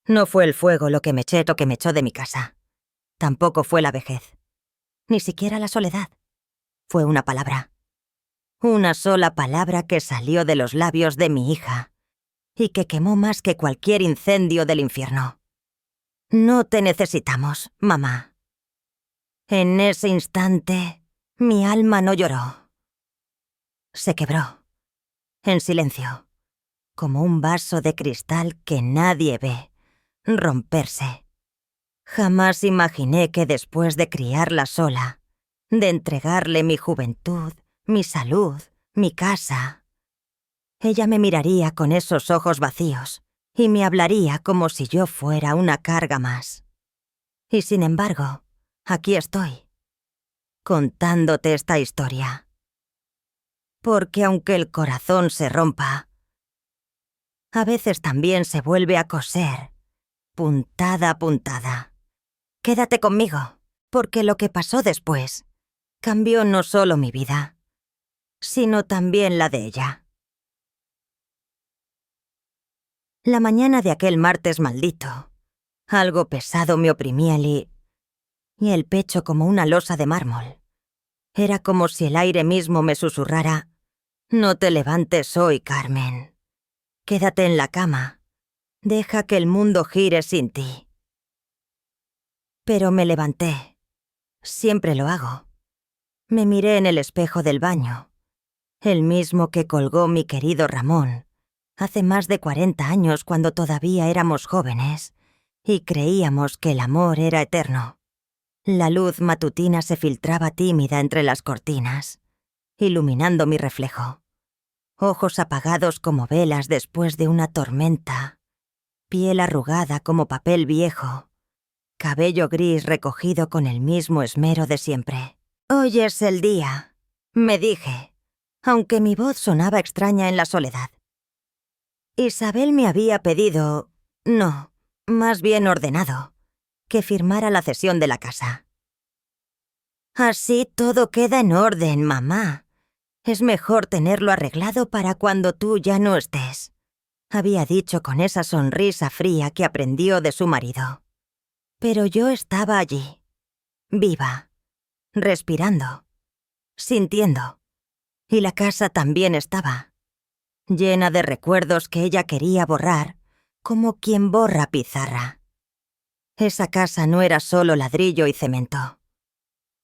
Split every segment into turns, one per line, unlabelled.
No fue el fuego lo que me echó de mi casa. Tampoco fue la vejez. Ni siquiera la soledad. Fue una palabra. Una sola palabra que salió de los labios de mi hija y que quemó más que cualquier incendio del infierno. No te necesitamos, mamá. En ese instante, mi alma no lloró. Se quebró, en silencio, como un vaso de cristal que nadie ve romperse. Jamás imaginé que después de criarla sola, de entregarle mi juventud, mi salud, mi casa, ella me miraría con esos ojos vacíos y me hablaría como si yo fuera una carga más. Y sin embargo, aquí estoy, contándote esta historia. Porque aunque el corazón se rompa, a veces también se vuelve a coser, puntada a puntada. Quédate conmigo, porque lo que pasó después cambió no solo mi vida, sino también la de ella. La mañana de aquel martes maldito, algo pesado me oprimía y el pecho como una losa de mármol. Era como si el aire mismo me susurrara: «No te levantes hoy, Carmen. Quédate en la cama. Deja que el mundo gire sin ti». Pero me levanté. Siempre lo hago. Me miré en el espejo del baño, el mismo que colgó mi querido Ramón, hace más de 40 años cuando todavía éramos jóvenes y creíamos que el amor era eterno. La luz matutina se filtraba tímida entre las cortinas, iluminando mi reflejo. Ojos apagados como velas después de una tormenta, piel arrugada como papel viejo, cabello gris recogido con el mismo esmero de siempre. «Hoy es el día», me dije, aunque mi voz sonaba extraña en la soledad. Isabel me había pedido, no, más bien ordenado, que firmara la cesión de la casa. «Así todo queda en orden, mamá. Es mejor tenerlo arreglado para cuando tú ya no estés», había dicho con esa sonrisa fría que aprendió de su marido. Pero yo estaba allí, viva, respirando, sintiendo. Y la casa también estaba, llena de recuerdos que ella quería borrar, como quien borra pizarra. Esa casa no era solo ladrillo y cemento.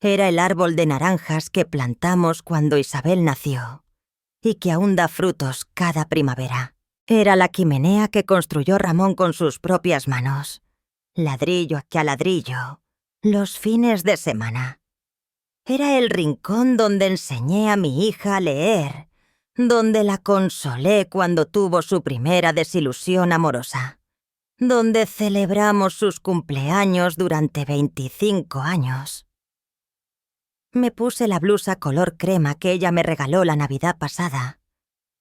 Era el árbol de naranjas que plantamos cuando Isabel nació y que aún da frutos cada primavera. Era la chimenea que construyó Ramón con sus propias manos, ladrillo a ladrillo, los fines de semana. Era el rincón donde enseñé a mi hija a leer, donde la consolé cuando tuvo su primera desilusión amorosa, donde celebramos sus cumpleaños durante 25 años. Me puse la blusa color crema que ella me regaló la Navidad pasada.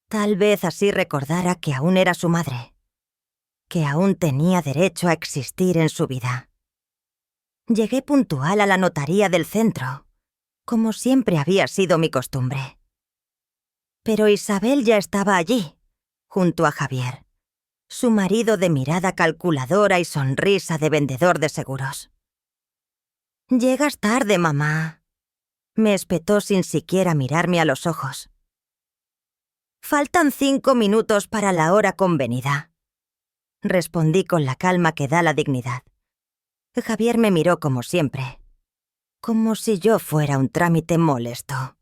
Tal vez así recordara que aún era su madre, que aún tenía derecho a existir en su vida. Llegué puntual a la notaría del centro, como siempre había sido mi costumbre. Pero Isabel ya estaba allí, junto a Javier, su marido de mirada calculadora y sonrisa de vendedor de seguros. «Llegas tarde, mamá», me espetó sin siquiera mirarme a los ojos. «Faltan 5 minutos para la hora convenida», respondí con la calma que da la dignidad. Javier me miró como siempre, como si yo fuera un trámite molesto,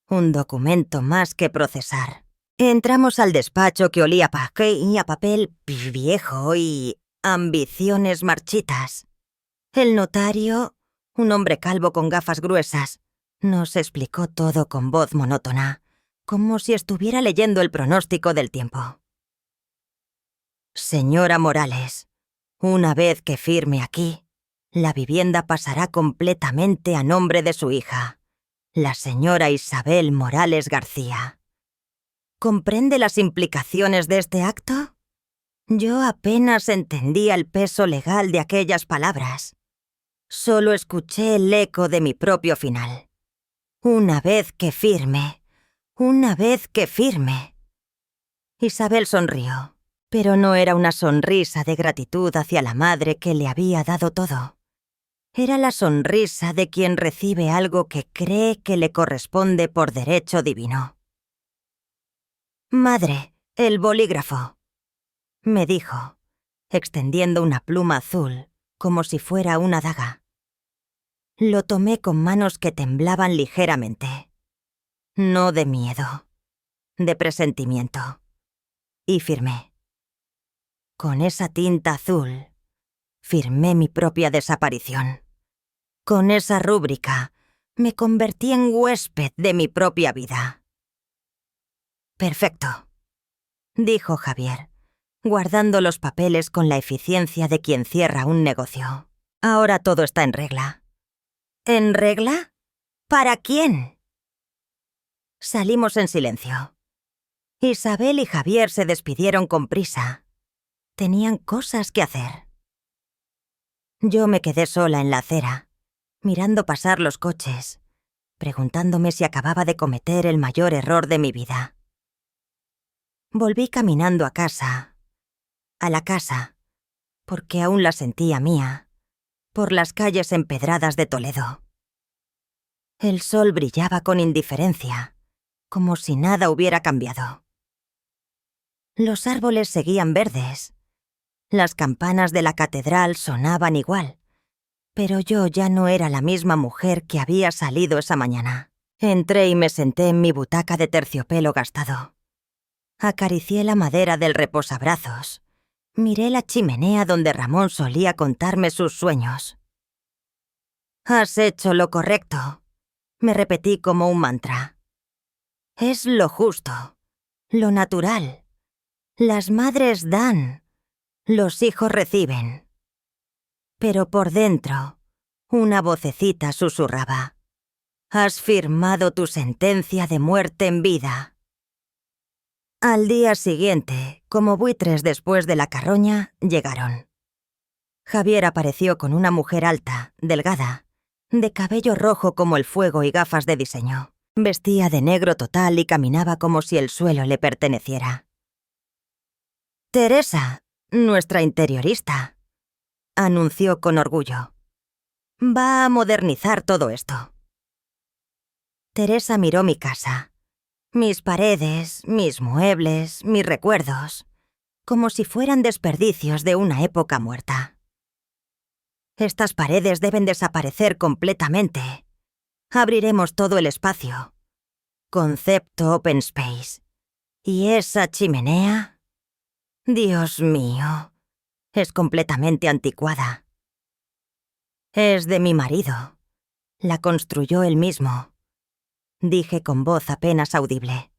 un documento más que procesar. Entramos al despacho que olía a papel viejo y ambiciones marchitas. El notario, un hombre calvo con gafas gruesas, nos explicó todo con voz monótona, como si estuviera leyendo el pronóstico del tiempo. «Señora Morales, una vez que firme aquí, la vivienda pasará completamente a nombre de su hija, la señora Isabel Morales García. ¿Comprende las implicaciones de este acto?» Yo apenas entendía el peso legal de aquellas palabras. Solo escuché el eco de mi propio final. «Una vez que firme, una vez que firme». Isabel sonrió. Pero no era una sonrisa de gratitud hacia la madre que le había dado todo. Era la sonrisa de quien recibe algo que cree que le corresponde por derecho divino. «Madre, el bolígrafo», me dijo, extendiendo una pluma azul como si fuera una daga. Lo tomé con manos que temblaban ligeramente. No de miedo, de presentimiento. Y firmé. Con esa tinta azul, firmé mi propia desaparición. Con esa rúbrica, me convertí en huésped de mi propia vida. «Perfecto», dijo Javier, guardando los papeles con la eficiencia de quien cierra un negocio. «Ahora todo está en regla». ¿En regla? ¿Para quién? Salimos en silencio. Isabel y Javier se despidieron con prisa. Tenían cosas que hacer. Yo me quedé sola en la acera, mirando pasar los coches, preguntándome si acababa de cometer el mayor error de mi vida. Volví caminando a la casa, porque aún la sentía mía, por las calles empedradas de Toledo. El sol brillaba con indiferencia, como si nada hubiera cambiado. Los árboles seguían verdes. Las campanas de la catedral sonaban igual, pero yo ya no era la misma mujer que había salido esa mañana. Entré y me senté en mi butaca de terciopelo gastado. Acaricié la madera del reposabrazos. Miré la chimenea donde Ramón solía contarme sus sueños. «Has hecho lo correcto», me repetí como un mantra. «Es lo justo, lo natural. Las madres dan, los hijos reciben». Pero por dentro, una vocecita susurraba: «Has firmado tu sentencia de muerte en vida». Al día siguiente, como buitres después de la carroña, llegaron. Javier apareció con una mujer alta, delgada, de cabello rojo como el fuego y gafas de diseño. Vestía de negro total y caminaba como si el suelo le perteneciera. «Teresa, nuestra interiorista», anunció con orgullo. «Va a modernizar todo esto». Teresa miró mi casa. Mis paredes, mis muebles, mis recuerdos, como si fueran desperdicios de una época muerta. «Estas paredes deben desaparecer completamente. Abriremos todo el espacio. Concepto open space. ¿Y esa chimenea? Dios mío, es completamente anticuada. Es de mi marido. La construyó él mismo», dije con voz apenas audible.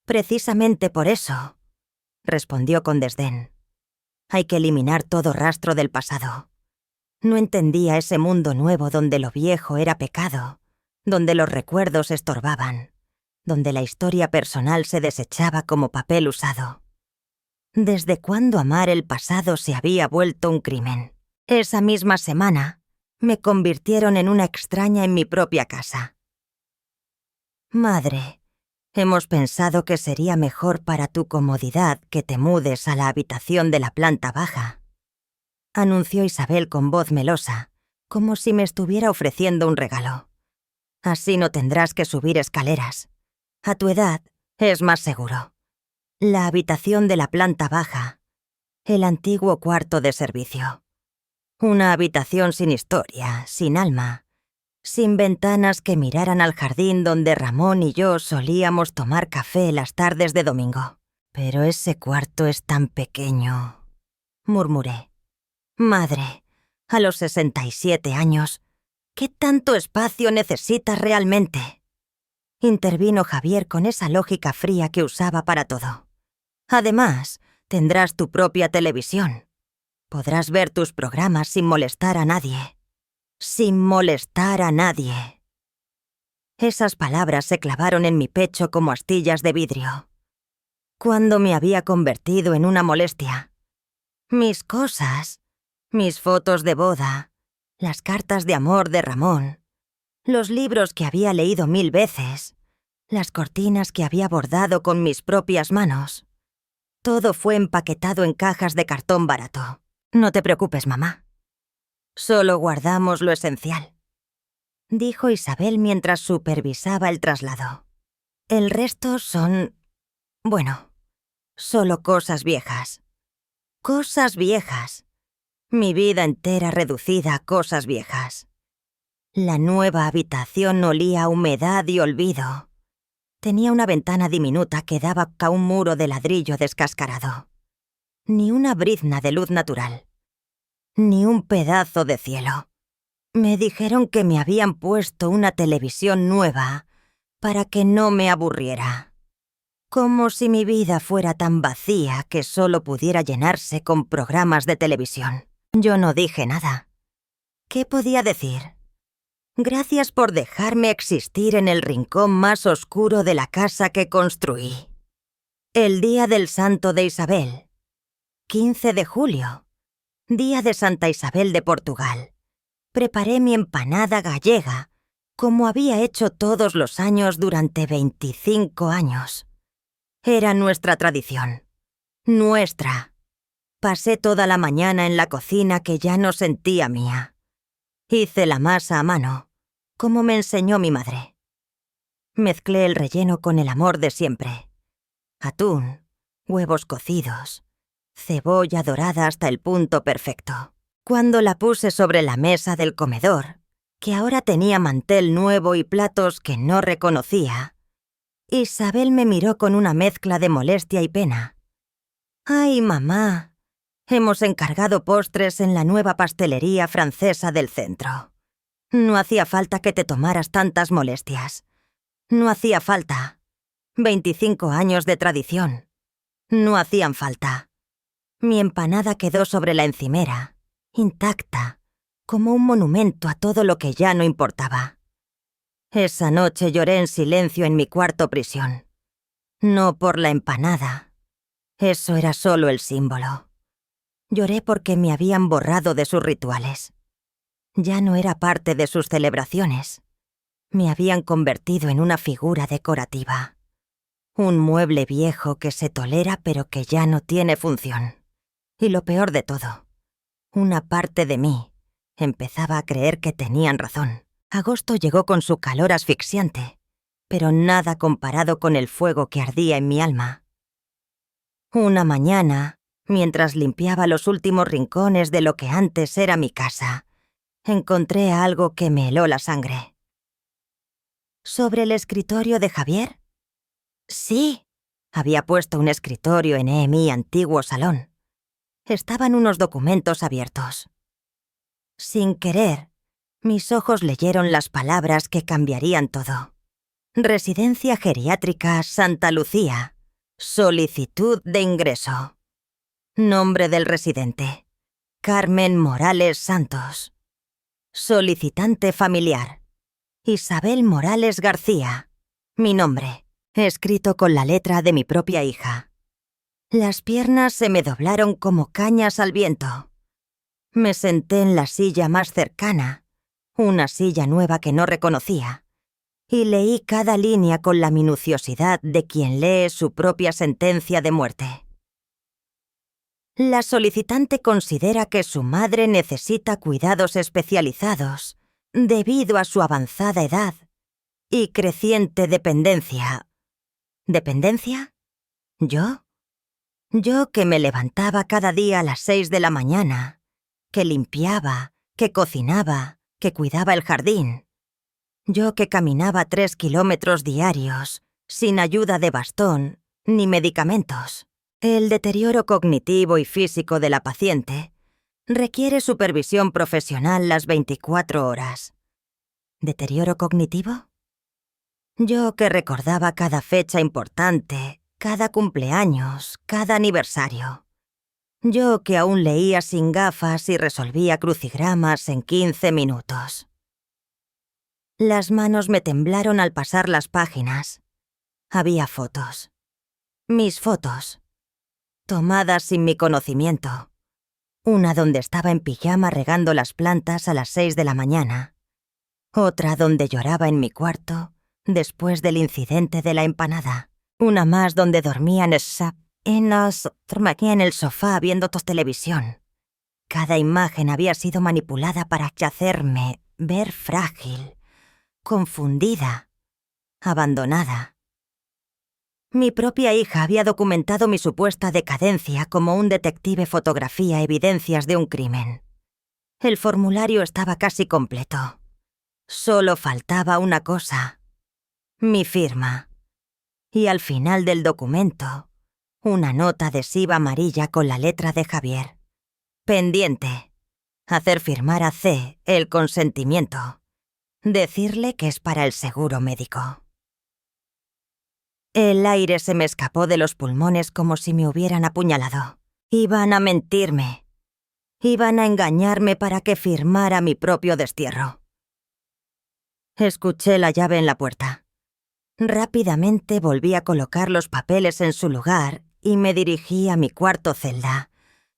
«Precisamente por eso», respondió con desdén. «Hay que eliminar todo rastro del pasado». No entendía ese mundo nuevo donde lo viejo era pecado, donde los recuerdos estorbaban, donde la historia personal se desechaba como papel usado. ¿Desde cuándo amar el pasado se había vuelto un crimen? Esa misma semana, me convirtieron en una extraña en mi propia casa. «Madre, hemos pensado que sería mejor para tu comodidad que te mudes a la habitación de la planta baja», anunció Isabel con voz melosa, como si me estuviera ofreciendo un regalo. «Así no tendrás que subir escaleras. A tu edad es más seguro. La habitación de la planta baja, el antiguo cuarto de servicio. Una habitación sin historia, sin alma, sin ventanas que miraran al jardín donde Ramón y yo solíamos tomar café las tardes de domingo. Pero ese cuarto es tan pequeño», murmuré. «Madre, a los 67 años, ¿qué tanto espacio necesitas realmente?», intervino Javier con esa lógica fría que usaba para todo. «Además, tendrás tu propia televisión. Podrás ver tus programas sin molestar a nadie. Sin molestar a nadie». Esas palabras se clavaron en mi pecho como astillas de vidrio. ¿Cuándo me había convertido en una molestia? Mis cosas, mis fotos de boda, las cartas de amor de Ramón, los libros que había leído 1000 veces, las cortinas que había bordado con mis propias manos. Todo fue empaquetado en cajas de cartón barato. No te preocupes, mamá. Solo guardamos lo esencial, dijo Isabel mientras supervisaba el traslado. El resto son... bueno, solo cosas viejas. Cosas viejas. Mi vida entera reducida a cosas viejas. La nueva habitación olía a humedad y olvido. Tenía una ventana diminuta que daba a un muro de ladrillo descascarado. Ni una brizna de luz natural. Ni un pedazo de cielo. Me dijeron que me habían puesto una televisión nueva para que no me aburriera. Como si mi vida fuera tan vacía que solo pudiera llenarse con programas de televisión. Yo no dije nada. ¿Qué podía decir? Gracias por dejarme existir en el rincón más oscuro de la casa que construí. El día del Santo de Isabel. 15 de julio. Día de Santa Isabel de Portugal. Preparé mi empanada gallega, como había hecho todos los años durante 25 años. Era nuestra tradición. Nuestra. Pasé toda la mañana en la cocina que ya no sentía mía. Hice la masa a mano, como me enseñó mi madre. Mezclé el relleno con el amor de siempre. Atún, huevos cocidos, cebolla dorada hasta el punto perfecto. Cuando la puse sobre la mesa del comedor, que ahora tenía mantel nuevo y platos que no reconocía, Isabel me miró con una mezcla de molestia y pena. «Ay, mamá, hemos encargado postres en la nueva pastelería francesa del centro. No hacía falta que te tomaras tantas molestias. No hacía falta. 25 años de tradición. No hacían falta». Mi empanada quedó sobre la encimera, intacta, como un monumento a todo lo que ya no importaba. Esa noche lloré en silencio en mi cuarto prisión. No por la empanada. Eso era solo el símbolo. Lloré porque me habían borrado de sus rituales. Ya no era parte de sus celebraciones. Me habían convertido en una figura decorativa. Un mueble viejo que se tolera pero que ya no tiene función. Y lo peor de todo, una parte de mí empezaba a creer que tenían razón. Agosto llegó con su calor asfixiante, pero nada comparado con el fuego que ardía en mi alma. Una mañana, mientras limpiaba los últimos rincones de lo que antes era mi casa, encontré algo que me heló la sangre. ¿Sobre el escritorio de Javier? Sí, había puesto un escritorio en mi antiguo salón. Estaban unos documentos abiertos. Sin querer, mis ojos leyeron las palabras que cambiarían todo. Residencia Geriátrica Santa Lucía. Solicitud de ingreso. Nombre del residente: Carmen Morales Santos. Solicitante familiar: Isabel Morales García. Mi nombre, escrito con la letra de mi propia hija. Las piernas se me doblaron como cañas al viento. Me senté en la silla más cercana, una silla nueva que no reconocía, y leí cada línea con la minuciosidad de quien lee su propia sentencia de muerte. La solicitante considera que su madre necesita cuidados especializados debido a su avanzada edad y creciente dependencia. ¿Dependencia? ¿Yo? Yo que me levantaba cada día a las 6 de la mañana, que limpiaba, que cocinaba, que cuidaba el jardín. Yo que caminaba 3 kilómetros diarios, sin ayuda de bastón ni medicamentos. El deterioro cognitivo y físico de la paciente requiere supervisión profesional las 24 horas. ¿Deterioro cognitivo? Yo que recordaba cada fecha importante, cada cumpleaños, cada aniversario. Yo que aún leía sin gafas y resolvía crucigramas en 15 minutos. Las manos me temblaron al pasar las páginas. Había fotos. Mis fotos. Tomadas sin mi conocimiento. Una donde estaba en pijama regando las plantas a las 6 de la mañana. Otra donde lloraba en mi cuarto después del incidente de la empanada. Una más donde dormía en y nos dormí aquí en el sofá viendo televisión. Cada imagen había sido manipulada para hacerme ver frágil, confundida, abandonada. Mi propia hija había documentado mi supuesta decadencia como un detective fotografía evidencias de un crimen. El formulario estaba casi completo. Solo faltaba una cosa: mi firma. Y al final del documento, una nota adhesiva amarilla con la letra de Javier. Pendiente: hacer firmar a C el consentimiento. Decirle que es para el seguro médico. El aire se me escapó de los pulmones como si me hubieran apuñalado. Iban a mentirme. Iban a engañarme para que firmara mi propio destierro. Escuché la llave en la puerta. Rápidamente volví a colocar los papeles en su lugar y me dirigí a mi cuarto celda,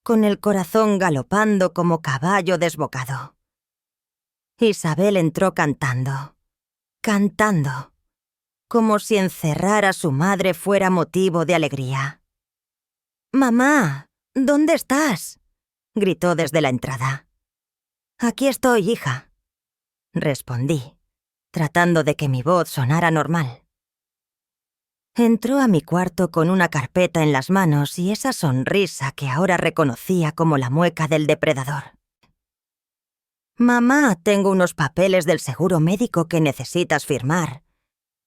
con el corazón galopando como caballo desbocado. Isabel entró cantando, como si encerrar a su madre fuera motivo de alegría. «Mamá, ¿dónde estás?», gritó desde la entrada. «Aquí estoy, hija», respondí, tratando de que mi voz sonara normal. Entró a mi cuarto con una carpeta en las manos y esa sonrisa que ahora reconocía como la mueca del depredador. «Mamá, tengo unos papeles del seguro médico que necesitas firmar.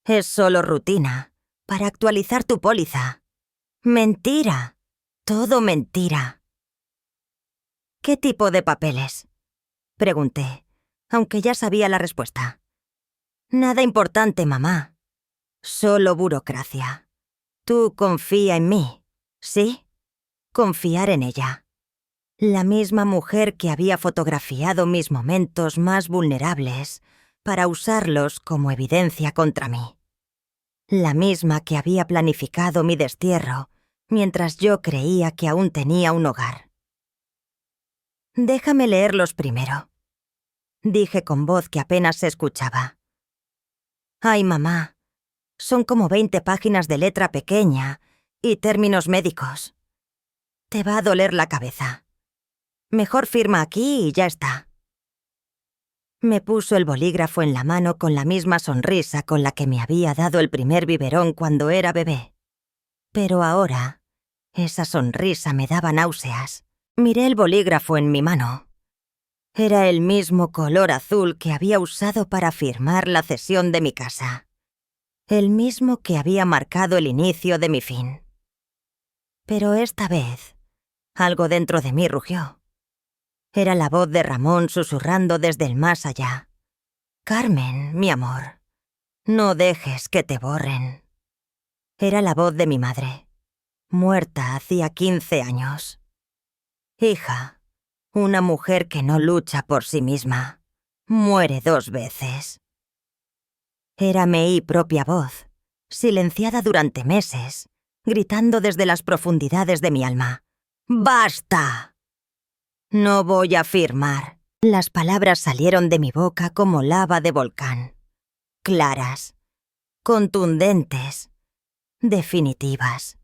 Es solo rutina, para actualizar tu póliza». «Mentira, todo mentira». «¿Qué tipo de papeles?», pregunté, aunque ya sabía la respuesta. «Nada importante, mamá. Solo burocracia. Tú confía en mí, ¿sí? Confiar en ella. La misma mujer que había fotografiado mis momentos más vulnerables para usarlos como evidencia contra mí. La misma que había planificado mi destierro mientras yo creía que aún tenía un hogar. «Déjame leerlos primero», dije con voz que apenas se escuchaba. «Ay, mamá, son como 20 páginas de letra pequeña y términos médicos. Te va a doler la cabeza. Mejor firma aquí y ya está». Me puso el bolígrafo en la mano con la misma sonrisa con la que me había dado el primer biberón cuando era bebé. Pero ahora, esa sonrisa me daba náuseas. Miré el bolígrafo en mi mano. Era el mismo color azul que había usado para firmar la cesión de mi casa. El mismo que había marcado el inicio de mi fin. Pero esta vez, algo dentro de mí rugió. Era la voz de Ramón susurrando desde el más allá. «Carmen, mi amor, no dejes que te borren». Era la voz de mi madre, muerta hacía 15 años. «Hija, una mujer que no lucha por sí misma, muere 2 veces». Era mi propia voz, silenciada durante meses, gritando desde las profundidades de mi alma. «¡Basta! No voy a firmar». Las palabras salieron de mi boca como lava de volcán. Claras, contundentes, definitivas.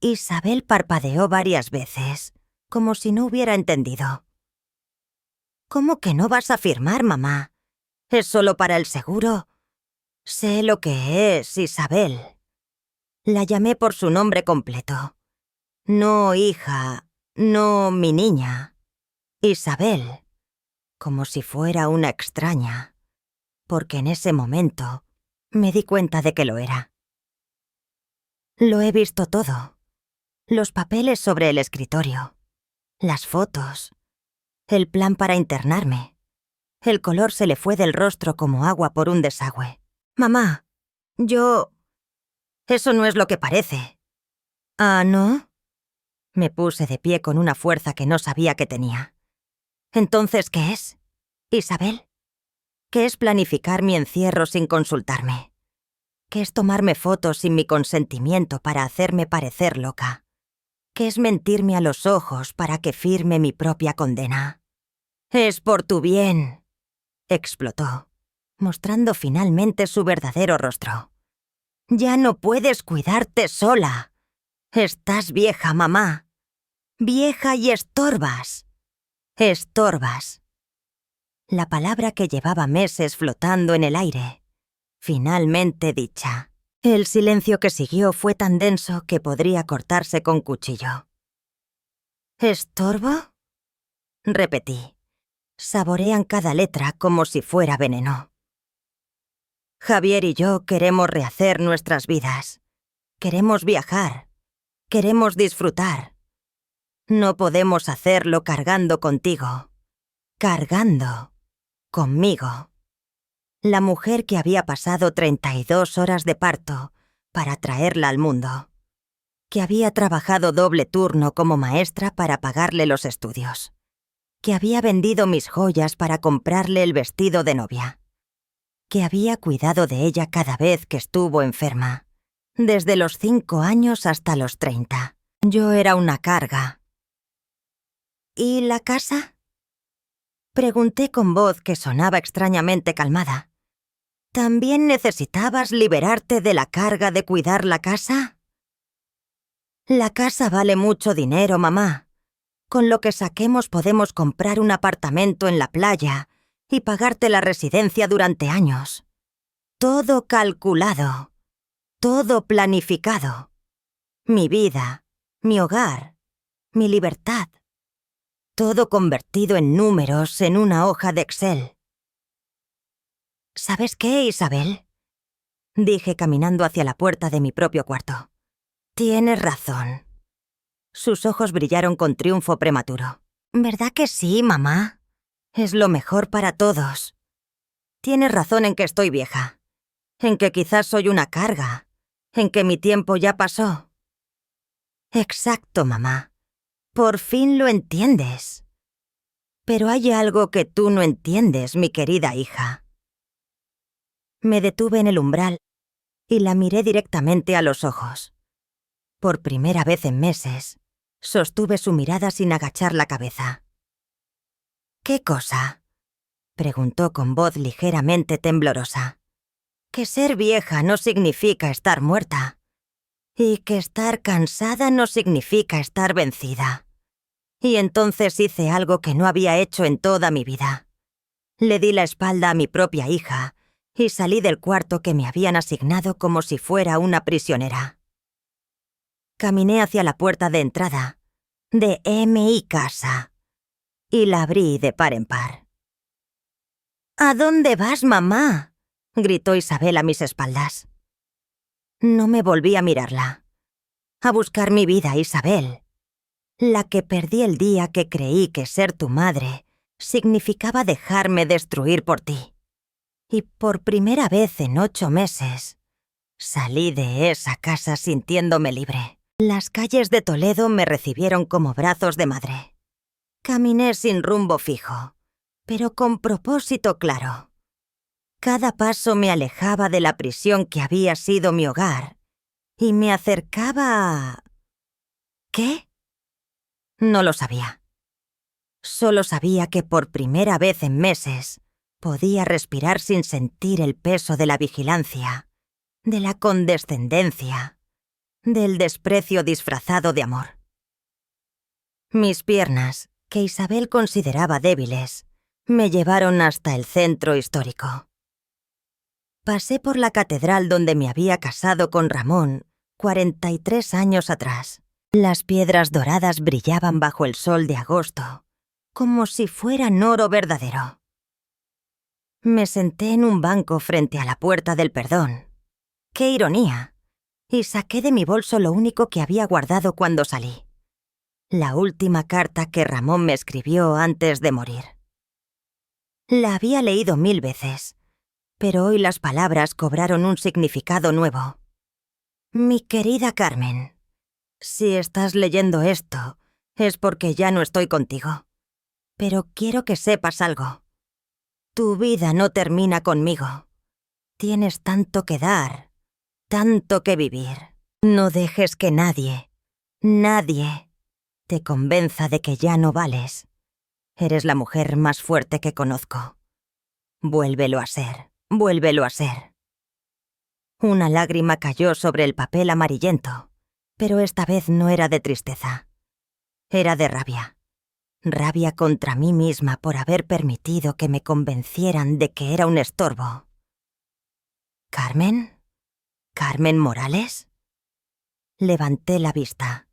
Isabel parpadeó varias veces, como si no hubiera entendido. «¿Cómo que no vas a firmar, mamá? ¿Es solo para el seguro?» «Sé lo que es, Isabel». La llamé por su nombre completo. «No, hija, no, mi niña. Isabel», como si fuera una extraña, porque en ese momento me di cuenta de que lo era. Lo he visto todo. Los papeles sobre el escritorio, las fotos, el plan para internarme. El color se le fue del rostro como agua por un desagüe. «Mamá, eso no es lo que parece». «¿Ah, no?». Me puse de pie con una fuerza que no sabía que tenía. «¿Entonces qué es, Isabel? ¿Qué es planificar mi encierro sin consultarme? ¿Qué es tomarme fotos sin mi consentimiento para hacerme parecer loca? ¿Qué es mentirme a los ojos para que firme mi propia condena?» «Es por tu bien», explotó, mostrando finalmente su verdadero rostro. «Ya no puedes cuidarte sola. Estás vieja, mamá. Vieja y estorbas. Estorbas. La palabra que llevaba meses flotando en el aire, finalmente dicha. El silencio que siguió fue tan denso que podría cortarse con cuchillo. ¿Estorbo? Repetí. Saborean cada letra como si fuera veneno. Javier y yo queremos rehacer nuestras vidas. Queremos viajar. Queremos disfrutar. No podemos hacerlo cargando contigo. Cargando conmigo. La mujer que había pasado 32 horas de parto para traerla al mundo. Que había trabajado doble turno como maestra para pagarle los estudios. Que había vendido mis joyas para comprarle el vestido de novia. Que había cuidado de ella cada vez que estuvo enferma. Desde los 5 años hasta los 30. Yo era una carga. ¿Y la casa? Pregunté con voz que sonaba extrañamente calmada. ¿También necesitabas liberarte de la carga de cuidar la casa? La casa vale mucho dinero, mamá. Con lo que saquemos podemos comprar un apartamento en la playa y pagarte la residencia durante años. Todo calculado. Todo planificado. Mi vida, mi hogar, mi libertad. Todo convertido en números en una hoja de Excel. ¿Sabes qué, Isabel? Dije caminando hacia la puerta de mi propio cuarto. Tienes razón. Sus ojos brillaron con triunfo prematuro. ¿Verdad que sí, mamá? Es lo mejor para todos. Tienes razón en que estoy vieja. En que quizás soy una carga. En que mi tiempo ya pasó. Exacto, mamá. Por fin lo entiendes. Pero hay algo que tú no entiendes, mi querida hija. Me detuve en el umbral y la miré directamente a los ojos. Por primera vez en meses, sostuve su mirada sin agachar la cabeza. ¿Qué cosa? Preguntó con voz ligeramente temblorosa. Que ser vieja no significa estar muerta. Y que estar cansada no significa estar vencida. Y entonces hice algo que no había hecho en toda mi vida. Le di la espalda a mi propia hija y salí del cuarto que me habían asignado como si fuera una prisionera. Caminé hacia la puerta de entrada de M.I. Casa y la abrí de par en par. ¿A dónde vas, mamá?, gritó Isabel a mis espaldas. No me volví a mirarla. A buscar mi vida, Isabel. La que perdí el día que creí que ser tu madre significaba dejarme destruir por ti. Y por primera vez en 8 meses, salí de esa casa sintiéndome libre. Las calles de Toledo me recibieron como brazos de madre. Caminé sin rumbo fijo, pero con propósito claro. Cada paso me alejaba de la prisión que había sido mi hogar y me acercaba a... ¿Qué? No lo sabía. Solo sabía que por primera vez en meses podía respirar sin sentir el peso de la vigilancia, de la condescendencia, del desprecio disfrazado de amor. Mis piernas, que Isabel consideraba débiles, me llevaron hasta el centro histórico. Pasé por la catedral donde me había casado con Ramón 43 años atrás. Las piedras doradas brillaban bajo el sol de agosto, como si fueran oro verdadero. Me senté en un banco frente a la puerta del perdón. ¡Qué ironía! Y saqué de mi bolso lo único que había guardado cuando salí. La última carta que Ramón me escribió antes de morir. La había leído 1000 veces, pero hoy las palabras cobraron un significado nuevo. Mi querida Carmen, si estás leyendo esto, es porque ya no estoy contigo. Pero quiero que sepas algo. Tu vida no termina conmigo. Tienes tanto que dar, tanto que vivir. No dejes que nadie te convenza de que ya no vales. Eres la mujer más fuerte que conozco. Vuélvelo a ser, vuélvelo a ser. Una lágrima cayó sobre el papel amarillento, Pero esta vez no era de tristeza. Era de rabia. Rabia contra mí misma por haber permitido que me convencieran de que era un estorbo. ¿Carmen? ¿Carmen Morales? Levanté la vista.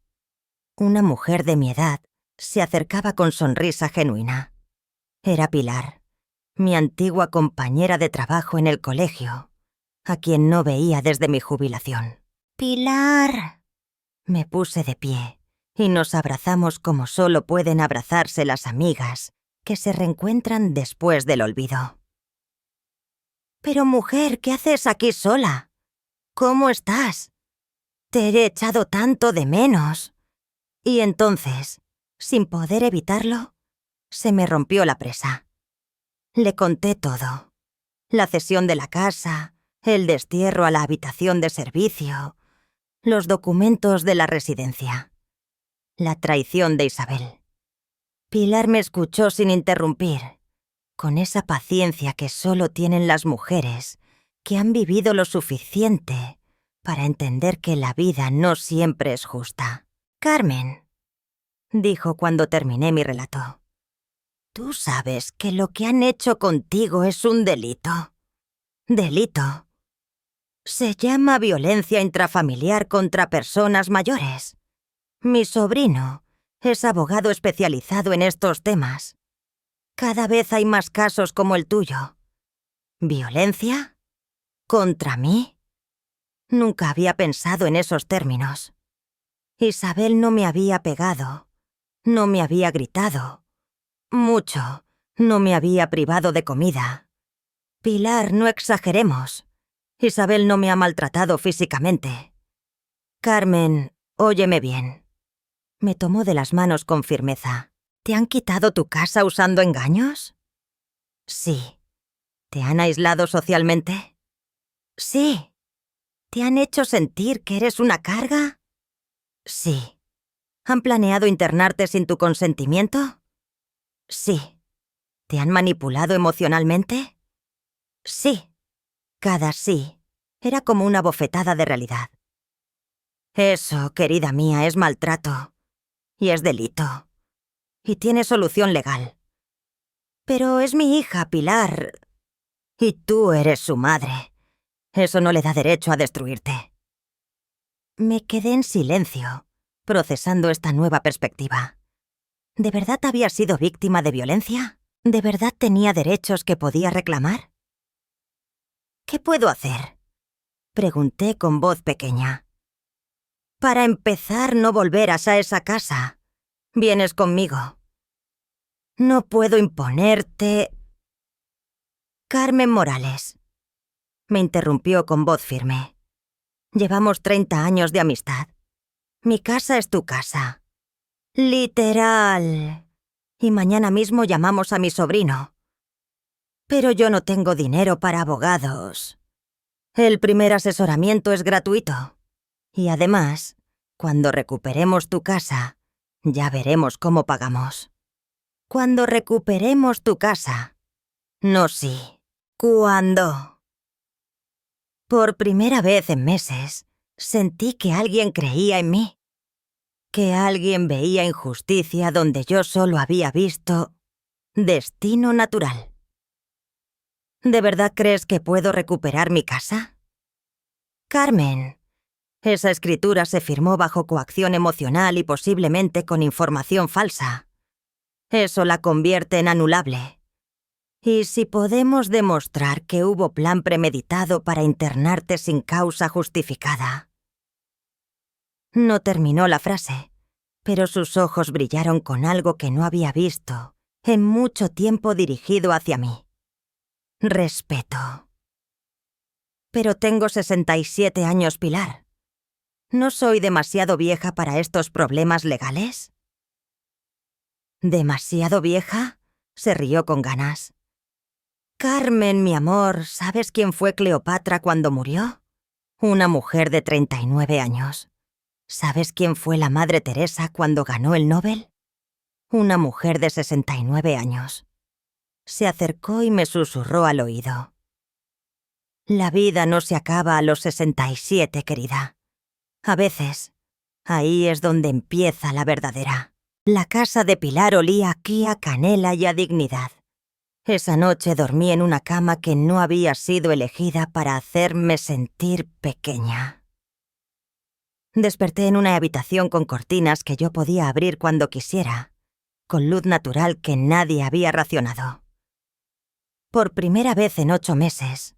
Una mujer de mi edad se acercaba con sonrisa genuina. Era Pilar, mi antigua compañera de trabajo en el colegio, a quien no veía desde mi jubilación. ¡Pilar! Me puse de pie y nos abrazamos como solo pueden abrazarse las amigas que se reencuentran después del olvido. «Pero mujer, ¿qué haces aquí sola? ¿Cómo estás? Te he echado tanto de menos». Y entonces, sin poder evitarlo, se me rompió la presa. Le conté todo. La cesión de la casa, el destierro a la habitación de servicio, los documentos de la residencia, la traición de Isabel. Pilar me escuchó sin interrumpir, con esa paciencia que solo tienen las mujeres que han vivido lo suficiente para entender que la vida no siempre es justa. «Carmen», dijo cuando terminé mi relato, «tú sabes que lo que han hecho contigo es un delito». «¿Delito?» «Se llama violencia intrafamiliar contra personas mayores. Mi sobrino es abogado especializado en estos temas. Cada vez hay más casos como el tuyo. ¿Violencia? ¿Contra mí?» Nunca había pensado en esos términos. Isabel no me había pegado, no me había gritado. Mucho, no me había privado de comida. Pilar, no exageremos. Isabel no me ha maltratado físicamente. Carmen, óyeme bien. Me tomó de las manos con firmeza. ¿Te han quitado tu casa usando engaños? Sí. ¿Te han aislado socialmente? Sí. ¿Te han hecho sentir que eres una carga? Sí. ¿Han planeado internarte sin tu consentimiento? Sí. ¿Te han manipulado emocionalmente? Sí. Cada sí era como una bofetada de realidad. Eso, querida mía, es maltrato. Y es delito. Y tiene solución legal. Pero es mi hija, Pilar. Y tú eres su madre. Eso no le da derecho a destruirte. Me quedé en silencio, procesando esta nueva perspectiva. ¿De verdad había sido víctima de violencia? ¿De verdad tenía derechos que podía reclamar? ¿Qué puedo hacer?, pregunté con voz pequeña. Para empezar, no volverás a esa casa. Vienes conmigo. No puedo imponerte... Carmen Morales, me interrumpió con voz firme. Llevamos 30 años de amistad. Mi casa es tu casa. Literal. Y mañana mismo llamamos a mi sobrino. Pero yo no tengo dinero para abogados. El primer asesoramiento es gratuito. Y además, cuando recuperemos tu casa, ya veremos cómo pagamos. Cuando recuperemos tu casa. No sí. ¿Cuándo? Por primera vez en meses, sentí que alguien creía en mí. Que alguien veía injusticia donde yo solo había visto destino natural. ¿De verdad crees que puedo recuperar mi casa? Carmen, esa escritura se firmó bajo coacción emocional y posiblemente con información falsa. Eso la convierte en anulable. ¿Y si podemos demostrar que hubo plan premeditado para internarte sin causa justificada? No terminó la frase, pero sus ojos brillaron con algo que no había visto en mucho tiempo dirigido hacia mí. Respeto. Pero tengo 67 años, Pilar. ¿No soy demasiado vieja para estos problemas legales? ¿Demasiado vieja? Se rió con ganas. Carmen, mi amor, ¿sabes quién fue Cleopatra cuando murió? Una mujer de 39 años. ¿Sabes quién fue la Madre Teresa cuando ganó el Nobel? Una mujer de 69 años. Se acercó y me susurró al oído. La vida no se acaba a los 67, querida. A veces Ahí es donde empieza la verdadera. La casa de Pilar olía aquí a canela y a dignidad. Esa noche dormí en una cama que no había sido elegida para hacerme sentir pequeña. Desperté en una habitación con cortinas que yo podía abrir cuando quisiera, con luz natural que nadie había racionado. Por primera vez en 8 meses,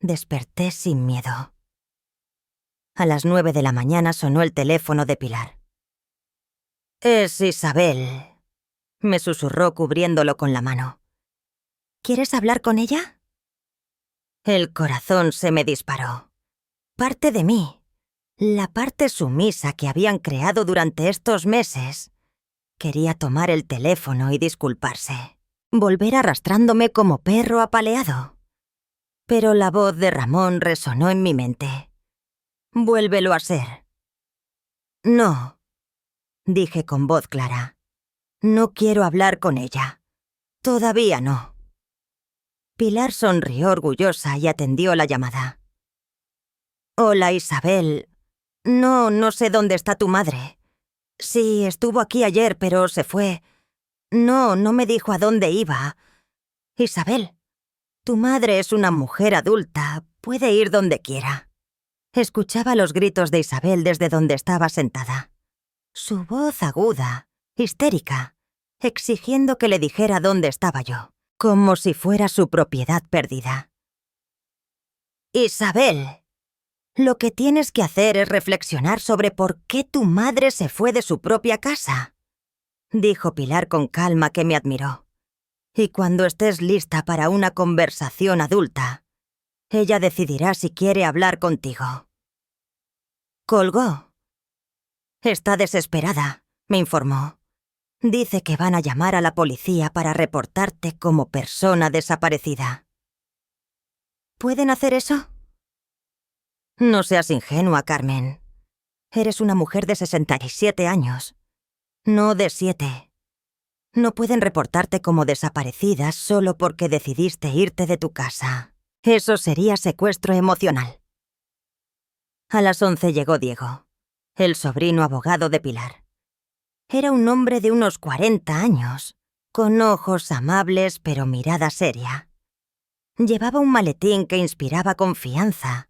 desperté sin miedo. A las 9 de la mañana sonó el teléfono de Pilar. «Es Isabel», me susurró cubriéndolo con la mano. «¿Quieres hablar con ella?» El corazón se me disparó. Parte de mí, la parte sumisa que habían creado durante estos meses, quería tomar el teléfono y disculparse, volver arrastrándome como perro apaleado. Pero la voz de Ramón resonó en mi mente. «Vuélvelo a ser». «No», dije con voz clara. «No quiero hablar con ella. Todavía no». Pilar sonrió orgullosa y atendió la llamada. «Hola, Isabel. No sé dónde está tu madre. Sí, estuvo aquí ayer, pero se fue. No me dijo a dónde iba. Isabel, tu madre es una mujer adulta, puede ir donde quiera». Escuchaba los gritos de Isabel desde donde estaba sentada. Su voz aguda, histérica, exigiendo que le dijera dónde estaba yo, como si fuera su propiedad perdida. «Isabel, lo que tienes que hacer es reflexionar sobre por qué tu madre se fue de su propia casa», dijo Pilar con calma que me admiró. «Y cuando estés lista para una conversación adulta, ella decidirá si quiere hablar contigo». Colgó. «Está desesperada», me informó. «Dice que van a llamar a la policía para reportarte como persona desaparecida». ¿Pueden hacer eso? No seas ingenua, Carmen. Eres una mujer de 67 años, no de 7. No pueden reportarte como desaparecida solo porque decidiste irte de tu casa. Eso sería secuestro emocional. A las 11 llegó Diego, el sobrino abogado de Pilar. Era un hombre de unos 40 años, con ojos amables pero mirada seria. Llevaba un maletín que inspiraba confianza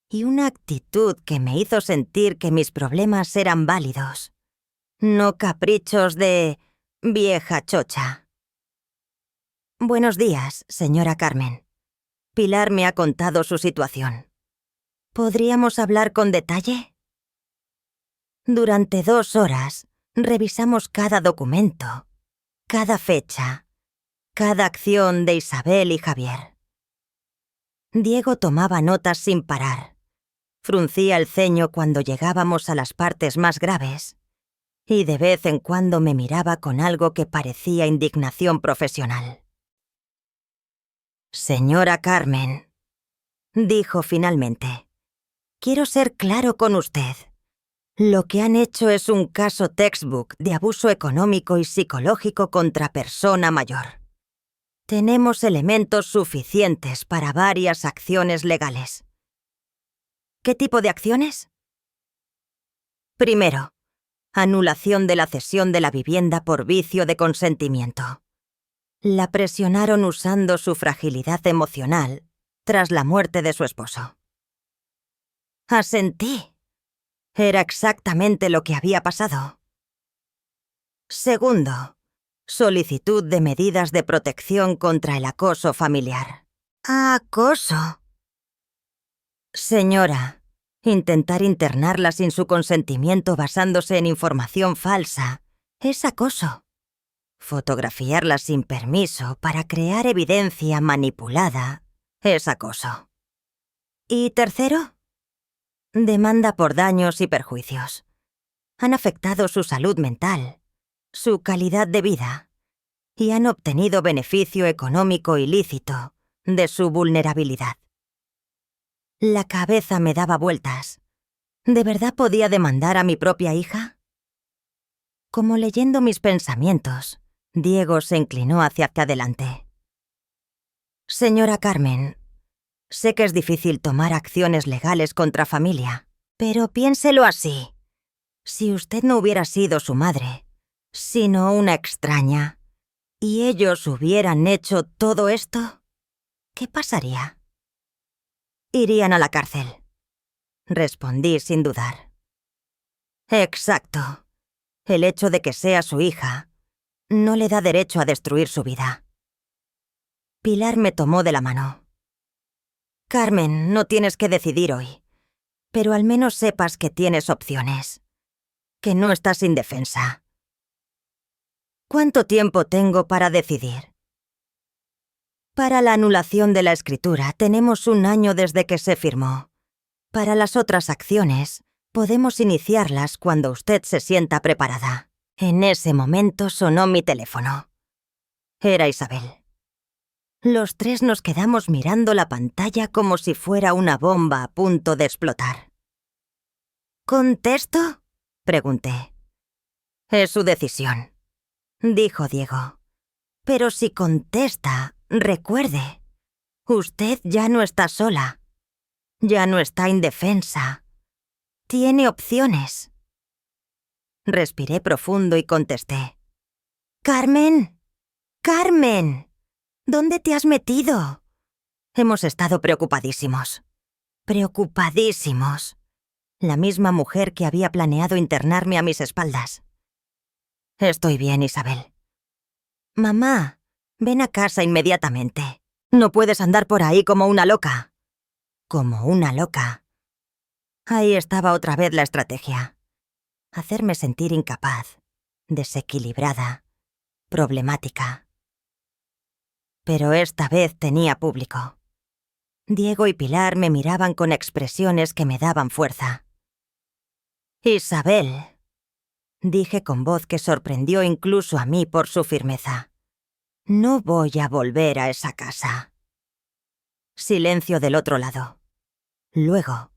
y una actitud que me hizo sentir que mis problemas eran válidos, no caprichos de vieja chocha. «Buenos días, señora Carmen. Pilar me ha contado su situación. ¿Podríamos hablar con detalle?» Durante 2 horas revisamos cada documento, cada fecha, cada acción de Isabel y Javier. Diego tomaba notas sin parar. Fruncía el ceño cuando llegábamos a las partes más graves y de vez en cuando me miraba con algo que parecía indignación profesional. «Señora Carmen», dijo finalmente, «quiero ser claro con usted. Lo que han hecho es un caso textbook de abuso económico y psicológico contra persona mayor. Tenemos elementos suficientes para varias acciones legales». ¿Qué tipo de acciones? Primero, anulación de la cesión de la vivienda por vicio de consentimiento. La presionaron usando su fragilidad emocional tras la muerte de su esposo. Asentí. Era exactamente lo que había pasado. Segundo, solicitud de medidas de protección contra el acoso familiar. ¿Acoso? Señora, intentar internarla sin su consentimiento basándose en información falsa es acoso. Fotografiarla sin permiso para crear evidencia manipulada es acoso. Y tercero, demanda por daños y perjuicios. Han afectado su salud mental, su calidad de vida, y han obtenido beneficio económico ilícito de su vulnerabilidad. La cabeza me daba vueltas. ¿De verdad podía demandar a mi propia hija? Como leyendo mis pensamientos, Diego se inclinó hacia adelante. «Señora Carmen, sé que es difícil tomar acciones legales contra familia, pero piénselo así. Si usted no hubiera sido su madre, sino una extraña, y ellos hubieran hecho todo esto, ¿qué pasaría? Irían a la cárcel, respondí sin dudar. Exacto. El hecho de que sea su hija no le da derecho a destruir su vida. Pilar me tomó de la mano. Carmen, no tienes que decidir hoy, pero al menos sepas que tienes opciones, que no estás indefensa. ¿Cuánto tiempo tengo para decidir? Para la anulación de la escritura tenemos 1 año desde que se firmó. Para las otras acciones, podemos iniciarlas cuando usted se sienta preparada. En ese momento sonó mi teléfono. Era Isabel. Los 3 nos quedamos mirando la pantalla como si fuera una bomba a punto de explotar. ¿Contesto?, pregunté. Es su decisión, dijo Diego. Pero si contesta, recuerde, usted ya no está sola. Ya no está indefensa. Tiene opciones. Respiré profundo y contesté. ¡Carmen! ¡Carmen! ¿Dónde te has metido? Hemos estado preocupadísimos. Preocupadísimos. La misma mujer que había planeado internarme a mis espaldas. Estoy bien, Isabel. Mamá, ven a casa inmediatamente. No puedes andar por ahí como una loca. Como una loca. Ahí estaba otra vez la estrategia. Hacerme sentir incapaz, desequilibrada, problemática. Pero esta vez tenía público. Diego y Pilar me miraban con expresiones que me daban fuerza. Isabel, dije con voz que sorprendió incluso a mí por su firmeza. No voy a volver a esa casa. Silencio del otro lado. Luego,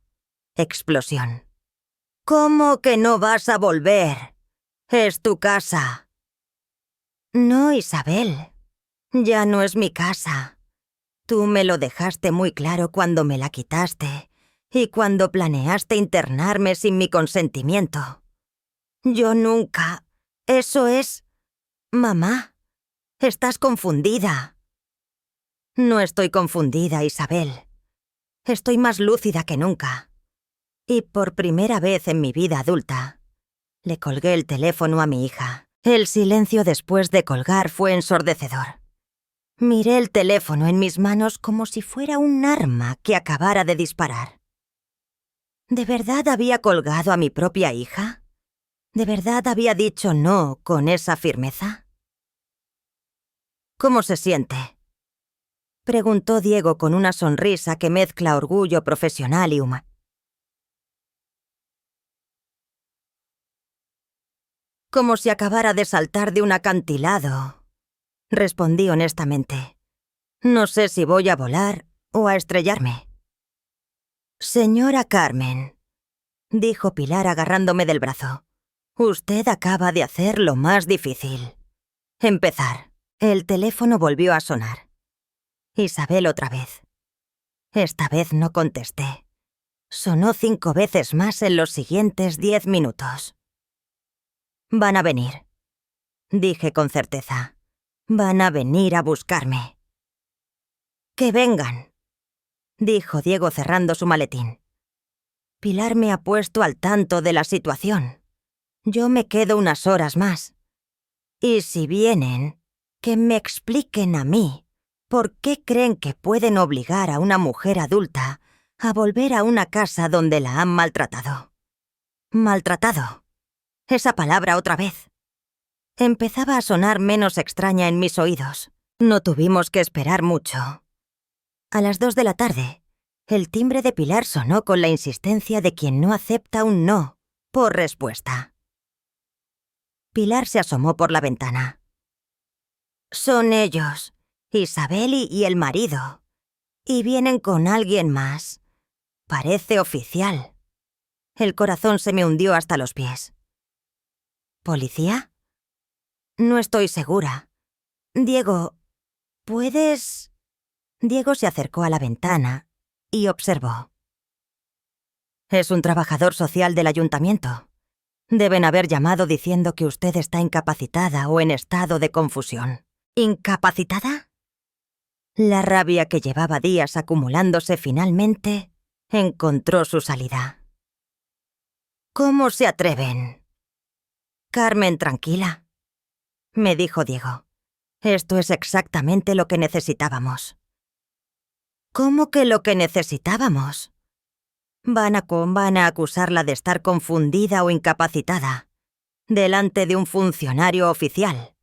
explosión. ¿Cómo que no vas a volver? Es tu casa. No, Isabel. Ya no es mi casa. Tú me lo dejaste muy claro cuando me la quitaste y cuando planeaste internarme sin mi consentimiento. Yo nunca... Eso es... Mamá, estás confundida. No estoy confundida, Isabel. Estoy más lúcida que nunca. Y por primera vez en mi vida adulta, le colgué el teléfono a mi hija. El silencio después de colgar fue ensordecedor. Miré el teléfono en mis manos como si fuera un arma que acabara de disparar. ¿De verdad había colgado a mi propia hija? ¿De verdad había dicho no con esa firmeza? ¿Cómo se siente?, preguntó Diego con una sonrisa que mezcla orgullo profesional y humano. Como si acabara de saltar de un acantilado, respondí honestamente. No sé si voy a volar o a estrellarme. Señora Carmen, dijo Pilar agarrándome del brazo, usted acaba de hacer lo más difícil. Empezar. El teléfono volvió a sonar. Isabel otra vez. Esta vez no contesté. Sonó 5 veces más en los siguientes 10 minutos. Van a venir, dije con certeza. Van a venir a buscarme. Que vengan, dijo Diego cerrando su maletín. Pilar me ha puesto al tanto de la situación. Yo me quedo unas horas más. Y si vienen, que me expliquen a mí por qué creen que pueden obligar a una mujer adulta a volver a una casa donde la han maltratado. Maltratado. Esa palabra otra vez. Empezaba a sonar menos extraña en mis oídos. No tuvimos que esperar mucho. A las 2 de la tarde, el timbre de Pilar sonó con la insistencia de quien no acepta un no por respuesta. Pilar se asomó por la ventana. Son ellos, Isabel y el marido. Y vienen con alguien más. Parece oficial. El corazón se me hundió hasta los pies. ¿Policía? No estoy segura. Diego, ¿puedes...? Diego se acercó a la ventana y observó. Es un trabajador social del ayuntamiento. Deben haber llamado diciendo que usted está incapacitada o en estado de confusión. ¿Incapacitada? La rabia que llevaba días acumulándose finalmente encontró su salida. ¿Cómo se atreven? Carmen, tranquila, me dijo Diego. Esto es exactamente lo que necesitábamos. ¿Cómo que lo que necesitábamos? Van a acusarla de estar confundida o incapacitada delante de un funcionario oficial.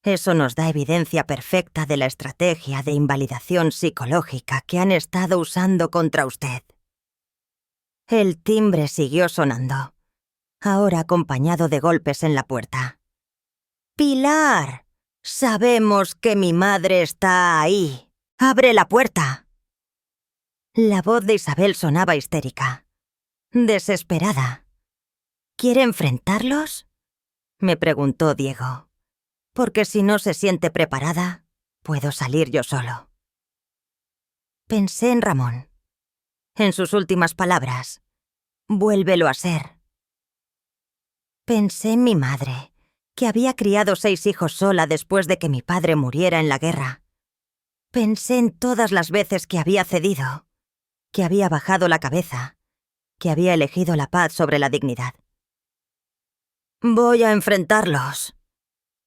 Eso nos da evidencia perfecta de la estrategia de invalidación psicológica que han estado usando contra usted. El timbre siguió sonando, ahora acompañado de golpes en la puerta. ¡Pilar! Sabemos que mi madre está ahí. ¡Abre la puerta! La voz de Isabel sonaba histérica, desesperada. ¿Quiere enfrentarlos? Me preguntó Diego. Porque si no se siente preparada, puedo salir yo solo. Pensé en Ramón. En sus últimas palabras. Vuélvelo a ser. Pensé en mi madre, que había criado 6 hijos sola después de que mi padre muriera en la guerra. Pensé en todas las veces que había cedido, que había bajado la cabeza, que había elegido la paz sobre la dignidad. Voy a enfrentarlos,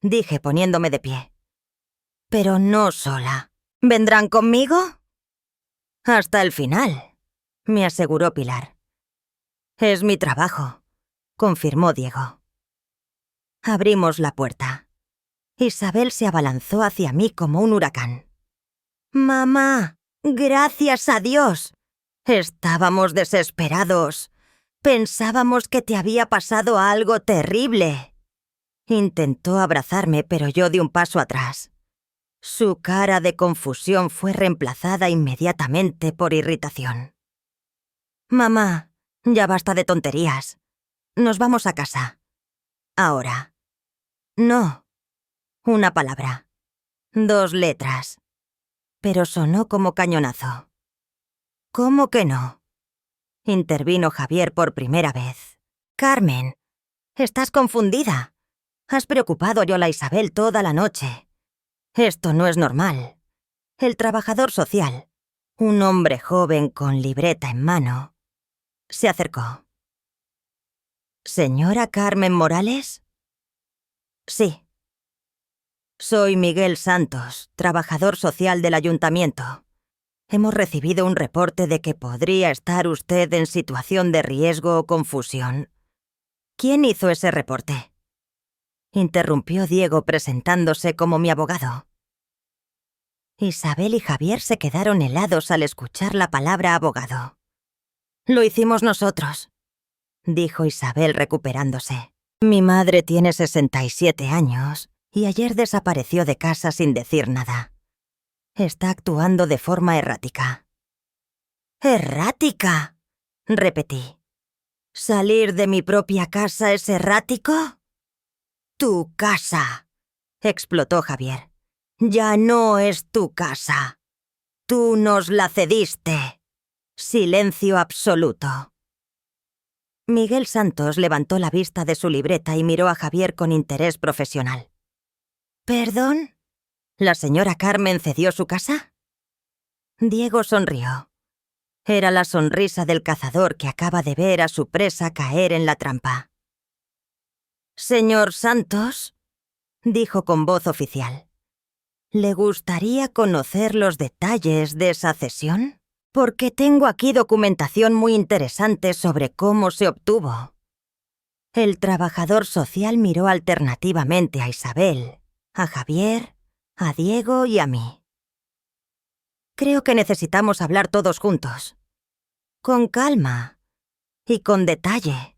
dije poniéndome de pie. Pero no sola. ¿Vendrán conmigo? Hasta el final, me aseguró Pilar. Es mi trabajo, confirmó Diego. Abrimos la puerta. Isabel se abalanzó hacia mí como un huracán. «Mamá, gracias a Dios. Estábamos desesperados. Pensábamos que te había pasado algo terrible». Intentó abrazarme, pero yo di un paso atrás. Su cara de confusión fue reemplazada inmediatamente por irritación. «Mamá, ya basta de tonterías. Nos vamos a casa. Ahora». «No». Una palabra. 2 letras. Pero sonó como cañonazo. «¿Cómo que no?», intervino Javier por primera vez. «Carmen, estás confundida. Has preocupado a Yola Isabel toda la noche. Esto no es normal». El trabajador social, un hombre joven con libreta en mano, se acercó. «¿Señora Carmen Morales?» «Sí». «Soy Miguel Santos, trabajador social del ayuntamiento. Hemos recibido un reporte de que podría estar usted en situación de riesgo o confusión». «¿Quién hizo ese reporte?», interrumpió Diego presentándose como mi abogado. Isabel y Javier se quedaron helados al escuchar la palabra abogado. «Lo hicimos nosotros», dijo Isabel recuperándose. «Mi madre tiene 67 años y ayer desapareció de casa sin decir nada. Está actuando de forma errática». «¿Errática?», repetí. «¿Salir de mi propia casa es errático?». «Tu casa», explotó Javier. «Ya no es tu casa. Tú nos la cediste». Silencio absoluto. Miguel Santos levantó la vista de su libreta y miró a Javier con interés profesional. «¿Perdón? ¿La señora Carmen cedió su casa?». Diego sonrió. Era la sonrisa del cazador que acaba de ver a su presa caer en la trampa. «Señor Santos», dijo con voz oficial, «¿le gustaría conocer los detalles de esa cesión? Porque tengo aquí documentación muy interesante sobre cómo se obtuvo». El trabajador social miró alternativamente a Isabel, a Javier, a Diego y a mí. «Creo que necesitamos hablar todos juntos. Con calma y con detalle».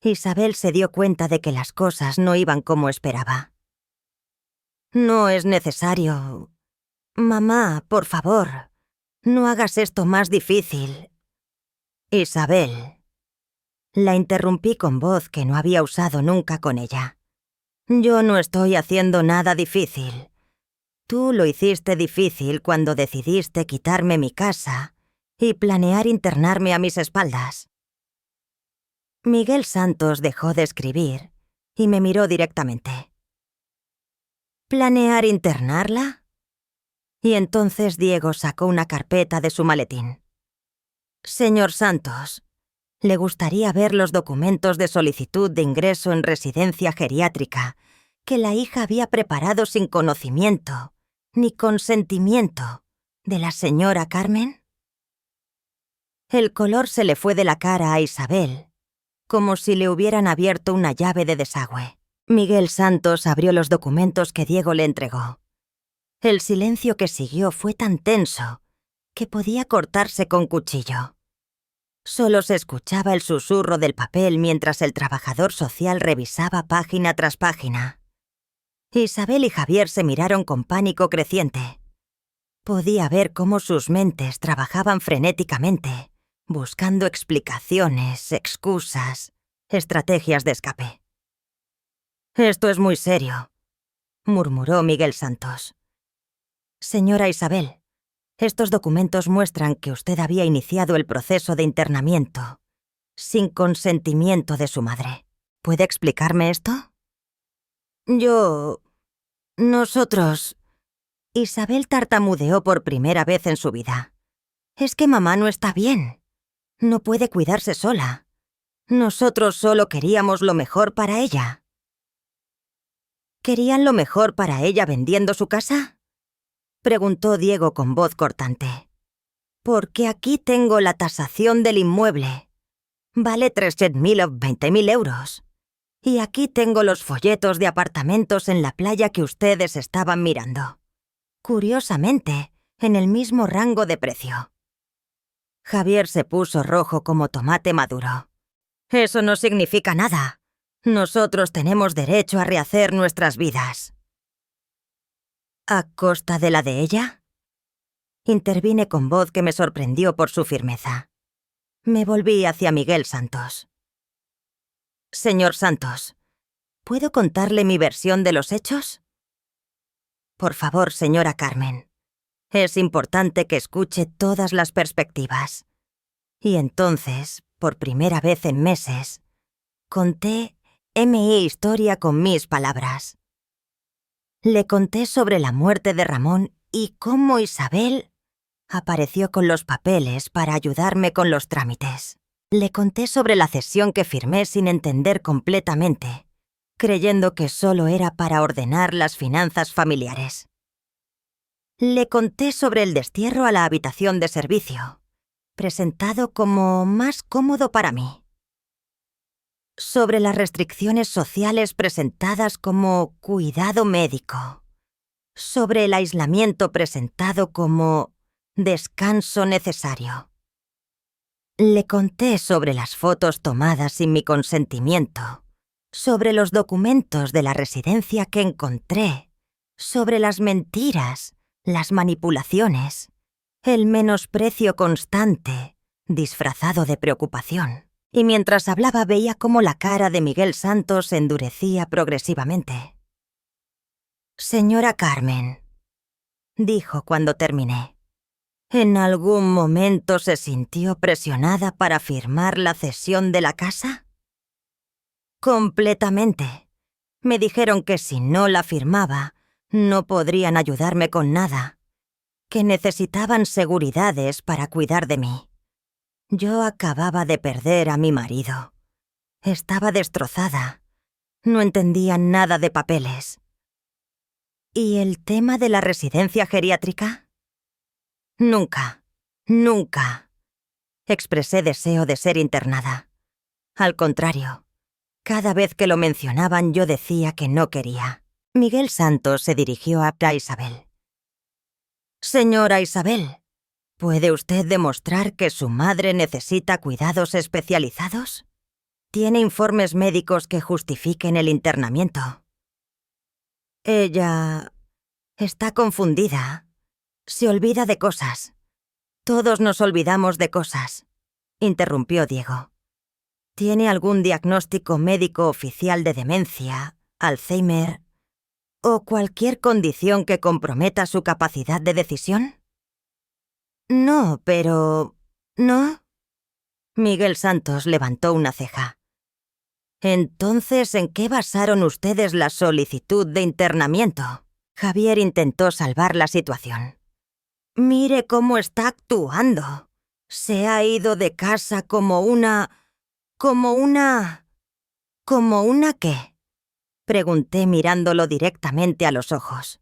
Isabel se dio cuenta de que las cosas no iban como esperaba. «No es necesario. Mamá, por favor, no hagas esto más difícil». «Isabel», la interrumpí con voz que no había usado nunca con ella. «Yo no estoy haciendo nada difícil. Tú lo hiciste difícil cuando decidiste quitarme mi casa y planear internarme a mis espaldas». Miguel Santos dejó de escribir y me miró directamente. ¿Planear internarla? Y entonces Diego sacó una carpeta de su maletín. Señor Santos, ¿le gustaría ver los documentos de solicitud de ingreso en residencia geriátrica que la hija había preparado sin conocimiento ni consentimiento de la señora Carmen? El color se le fue de la cara a Isabel, como si le hubieran abierto una llave de desagüe. Miguel Santos abrió los documentos que Diego le entregó. El silencio que siguió fue tan tenso que podía cortarse con cuchillo. Solo se escuchaba el susurro del papel mientras el trabajador social revisaba página tras página. Isabel y Javier se miraron con pánico creciente. Podía ver cómo sus mentes trabajaban frenéticamente, buscando explicaciones, excusas, estrategias de escape. «Esto es muy serio», murmuró Miguel Santos. «Señora Isabel, estos documentos muestran que usted había iniciado el proceso de internamiento sin consentimiento de su madre. ¿Puede explicarme esto?» Nosotros... Isabel tartamudeó por primera vez en su vida. «Es que mamá no está bien. No puede cuidarse sola. Nosotros solo queríamos lo mejor para ella». ¿Querían lo mejor para ella vendiendo su casa?, preguntó Diego con voz cortante. «Porque aquí tengo la tasación del inmueble. Vale 300.000 o 20.000 euros. Y aquí tengo los folletos de apartamentos en la playa que ustedes estaban mirando. Curiosamente, en el mismo rango de precio». Javier se puso rojo como tomate maduro. «Eso no significa nada. Nosotros tenemos derecho a rehacer nuestras vidas». ¿A costa de la de ella?, intervine con voz que me sorprendió por su firmeza. Me volví hacia Miguel Santos. «Señor Santos, ¿puedo contarle mi versión de los hechos?» «Por favor, señora Carmen. Es importante que escuche todas las perspectivas». Y entonces, por primera vez en meses, conté mi historia con mis palabras. Le conté sobre la muerte de Ramón y cómo Isabel apareció con los papeles para ayudarme con los trámites. Le conté sobre la cesión que firmé sin entender completamente, creyendo que solo era para ordenar las finanzas familiares. Le conté sobre el destierro a la habitación de servicio, presentado como más cómodo para mí. Sobre las restricciones sociales presentadas como cuidado médico. Sobre el aislamiento presentado como descanso necesario. Le conté sobre las fotos tomadas sin mi consentimiento, sobre los documentos de la residencia que encontré, sobre las mentiras, las manipulaciones, el menosprecio constante, disfrazado de preocupación. Y mientras hablaba veía cómo la cara de Miguel Santos se endurecía progresivamente. «Señora Carmen», dijo cuando terminé, ¿en algún momento se sintió presionada para firmar la cesión de la casa? Completamente. Me dijeron que si no la firmaba, no podrían ayudarme con nada, que necesitaban seguridades para cuidar de mí. Yo acababa de perder a mi marido. Estaba destrozada. No entendía nada de papeles. ¿Y el tema de la residencia geriátrica? Nunca, nunca. Expresé deseo de ser internada. Al contrario, cada vez que lo mencionaban yo decía que no quería. Miguel Santos se dirigió a Isabel. «Señora Isabel, ¿puede usted demostrar que su madre necesita cuidados especializados? ¿Tiene informes médicos que justifiquen el internamiento?» «Ella está confundida. Se olvida de cosas. Todos nos olvidamos de cosas», interrumpió Diego. «¿Tiene algún diagnóstico médico oficial de demencia, Alzheimer o cualquier condición que comprometa su capacidad de decisión?» «No, pero... ¿no?» Miguel Santos levantó una ceja. Entonces, ¿en qué basaron ustedes la solicitud de internamiento? Javier intentó salvar la situación. Mire cómo está actuando. Se ha ido de casa como una... ¿Como una qué? Pregunté mirándolo directamente a los ojos.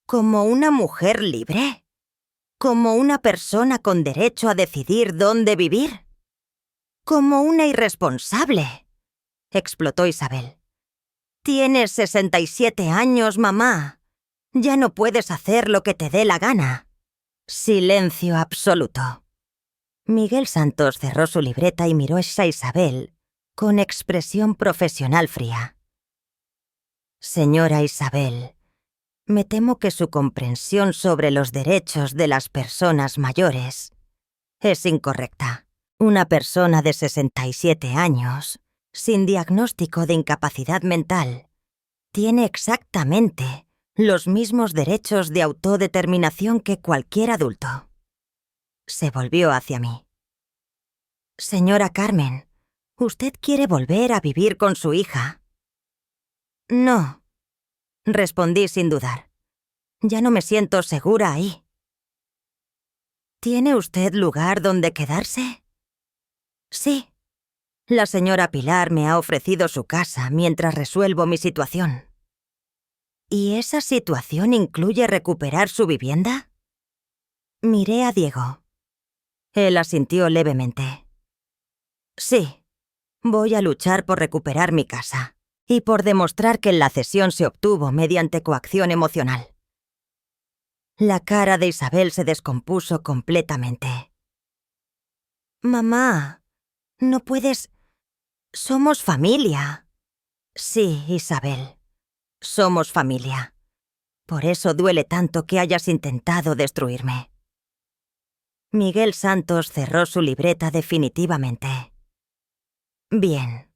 ¿Como una mujer libre? ¿Como una persona con derecho a decidir dónde vivir? «Como una irresponsable», explotó Isabel. «Tienes 67 años, mamá. Ya no puedes hacer lo que te dé la gana». Silencio absoluto. Miguel Santos cerró su libreta y miró a Isabel con expresión profesional fría. «Señora Isabel, me temo que su comprensión sobre los derechos de las personas mayores es incorrecta. Una persona de 67 años, sin diagnóstico de incapacidad mental, tiene exactamente los mismos derechos de autodeterminación que cualquier adulto». Se volvió hacia mí. «Señora Carmen, ¿usted quiere volver a vivir con su hija?» «No», respondí sin dudar. «Ya no me siento segura ahí». «¿Tiene usted lugar donde quedarse?» «Sí. La señora Pilar me ha ofrecido su casa mientras resuelvo mi situación». «¿Y esa situación incluye recuperar su vivienda?» Miré a Diego. Él asintió levemente. «Sí, voy a luchar por recuperar mi casa y por demostrar que la cesión se obtuvo mediante coacción emocional». La cara de Isabel se descompuso completamente. «Mamá, no puedes... Somos familia». «Sí, Isabel, somos familia. Por eso duele tanto que hayas intentado destruirme». Miguel Santos cerró su libreta definitivamente. «Bien.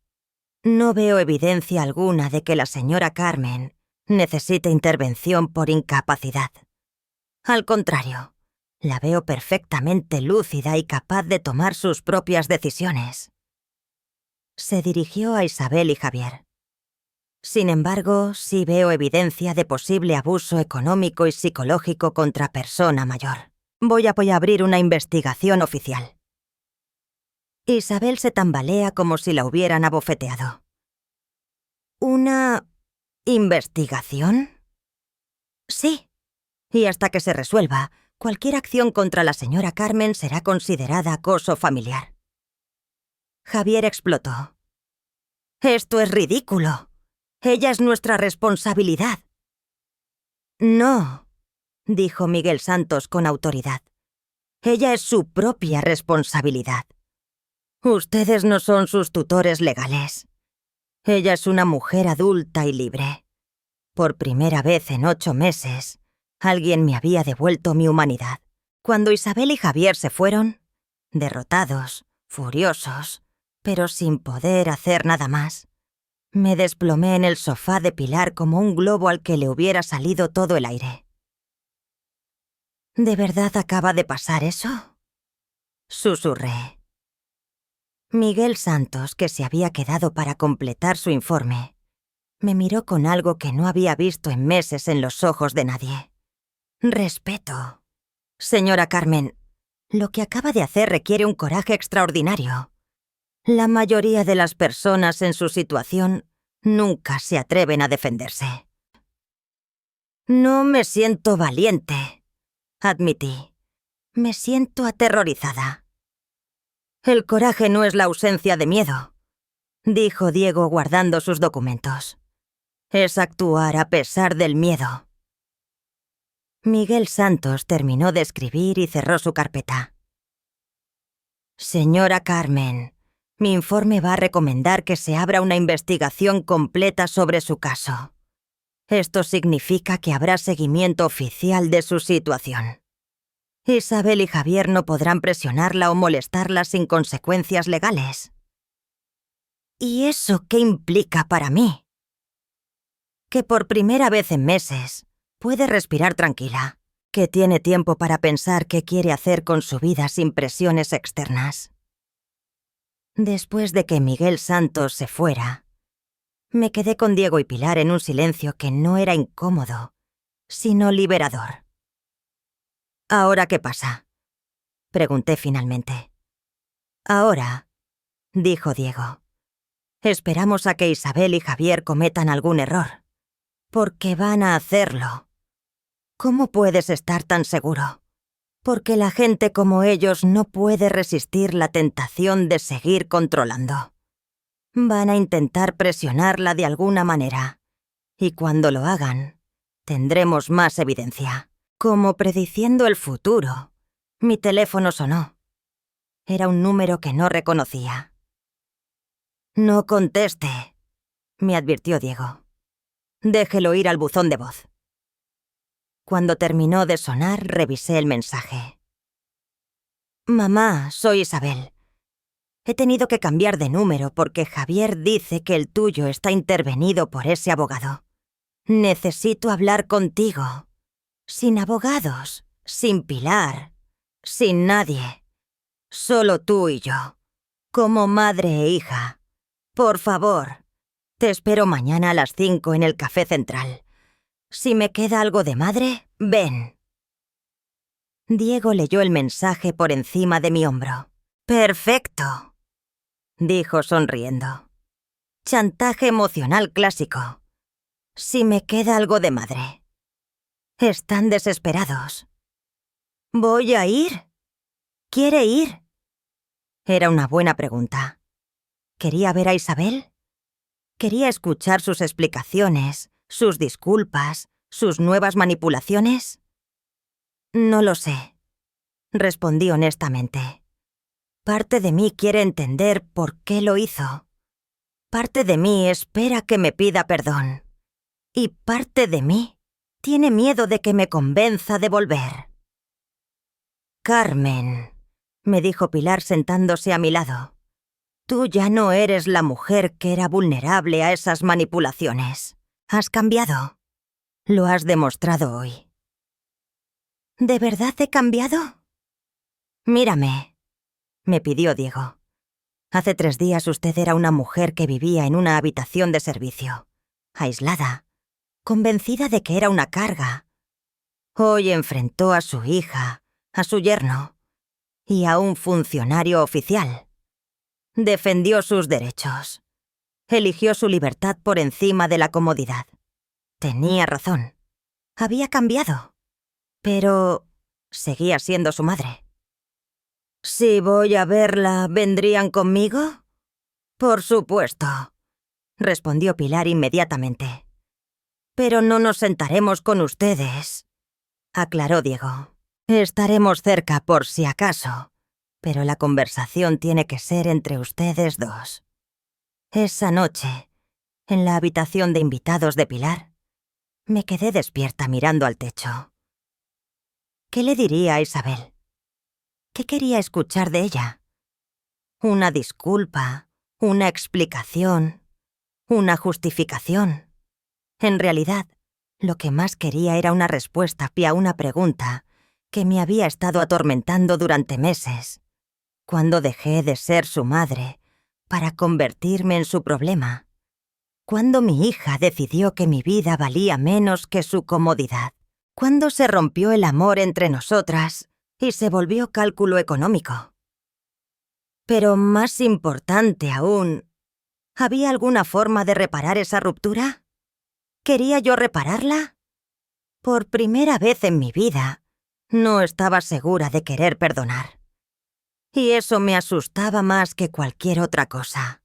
No veo evidencia alguna de que la señora Carmen necesite intervención por incapacidad. Al contrario, la veo perfectamente lúcida y capaz de tomar sus propias decisiones». Se dirigió a Isabel y Javier. «Sin embargo, sí veo evidencia de posible abuso económico y psicológico contra persona mayor. Voy a abrir una investigación oficial». Isabel se tambalea como si la hubieran abofeteado. «¿Una investigación?» «Sí. Y hasta que se resuelva, cualquier acción contra la señora Carmen será considerada acoso familiar». Javier explotó. «Esto es ridículo. Ella es nuestra responsabilidad». «No», dijo Miguel Santos con autoridad. «Ella es su propia responsabilidad. Ustedes no son sus tutores legales. Ella es una mujer adulta y libre. Por primera vez en 8 meses, alguien me había devuelto mi humanidad». Cuando Isabel y Javier se fueron, derrotados, furiosos, pero sin poder hacer nada más, me desplomé en el sofá de Pilar como un globo al que le hubiera salido todo el aire. «¿De verdad acaba de pasar eso?», susurré. Miguel Santos, que se había quedado para completar su informe, me miró con algo que no había visto en meses en los ojos de nadie. «Respeto. Señora Carmen, lo que acaba de hacer requiere un coraje extraordinario. La mayoría de las personas en su situación nunca se atreven a defenderse». «No me siento valiente», admití. «Me siento aterrorizada». «El coraje no es la ausencia de miedo», dijo Diego guardando sus documentos. «Es actuar a pesar del miedo». Miguel Santos terminó de escribir y cerró su carpeta. «Señora Carmen, mi informe va a recomendar que se abra una investigación completa sobre su caso. Esto significa que habrá seguimiento oficial de su situación. Isabel y Javier no podrán presionarla o molestarla sin consecuencias legales». «¿Y eso qué implica para mí?» «Que por primera vez en meses puede respirar tranquila, que tiene tiempo para pensar qué quiere hacer con su vida sin presiones externas». Después de que Miguel Santos se fuera, Me quedé con Diego y Pilar en un silencio que no era incómodo, sino liberador. ¿Ahora qué pasa?, pregunté finalmente. Ahora, dijo Diego, esperamos a que Isabel y Javier cometan algún error, porque van a hacerlo. ¿Cómo puedes estar tan seguro? Porque la gente como ellos no puede resistir la tentación de seguir controlando. Van a intentar presionarla de alguna manera, y cuando lo hagan, tendremos más evidencia. Como prediciendo el futuro, mi teléfono sonó. Era un número que no reconocía. «No conteste», me advirtió Diego. «Déjelo ir al buzón de voz». Cuando terminó de sonar, revisé el mensaje. «Mamá, soy Isabel. He tenido que cambiar de número porque Javier dice que el tuyo está intervenido por ese abogado. Necesito hablar contigo. Sin abogados, sin Pilar, sin nadie. Solo tú y yo, como madre e hija. Por favor, te espero mañana a las 5 en el Café Central. Si me queda algo de madre, ven». Diego leyó el mensaje por encima de mi hombro. «Perfecto», dijo sonriendo. «Chantaje emocional clásico. Si me queda algo de madre». Están desesperados. ¿Voy a ir? ¿Quiere ir? Era una buena pregunta. ¿Quería ver a Isabel? ¿Quería escuchar sus explicaciones, sus disculpas, sus nuevas manipulaciones? No lo sé, respondí honestamente. Parte de mí quiere entender por qué lo hizo. Parte de mí espera que me pida perdón. Y parte de mí tiene miedo de que me convenza de volver. «Carmen», me dijo Pilar sentándose a mi lado, «tú ya no eres la mujer que era vulnerable a esas manipulaciones. Has cambiado. Lo has demostrado hoy». ¿De verdad he cambiado? «Mírame», me pidió Diego. «Hace 3 días usted era una mujer que vivía en una habitación de servicio, aislada, convencida de que era una carga. Hoy enfrentó a su hija, a su yerno y a un funcionario oficial. Defendió sus derechos. Eligió su libertad por encima de la comodidad. Tenía razón. Había cambiado. Pero seguía siendo su madre». «Si voy a verla, ¿vendrían conmigo?» «Por supuesto», respondió Pilar inmediatamente. «Pero no nos sentaremos con ustedes», aclaró Diego. «Estaremos cerca por si acaso, pero la conversación tiene que ser entre ustedes dos». Esa noche, en la habitación de invitados de Pilar, me quedé despierta mirando al techo. ¿Qué le diría a Isabel? ¿Qué quería escuchar de ella? ¿Una disculpa? ¿Una explicación? ¿Una justificación? En realidad, lo que más quería era una respuesta a una pregunta que me había estado atormentando durante meses. ¿Cuándo dejé de ser su madre para convertirme en su problema? ¿Cuándo mi hija decidió que mi vida valía menos que su comodidad? ¿Cuándo se rompió el amor entre nosotras y se volvió cálculo económico? Pero más importante aún, ¿había alguna forma de reparar esa ruptura? ¿Quería yo repararla? Por primera vez en mi vida, no estaba segura de querer perdonar. Y eso me asustaba más que cualquier otra cosa.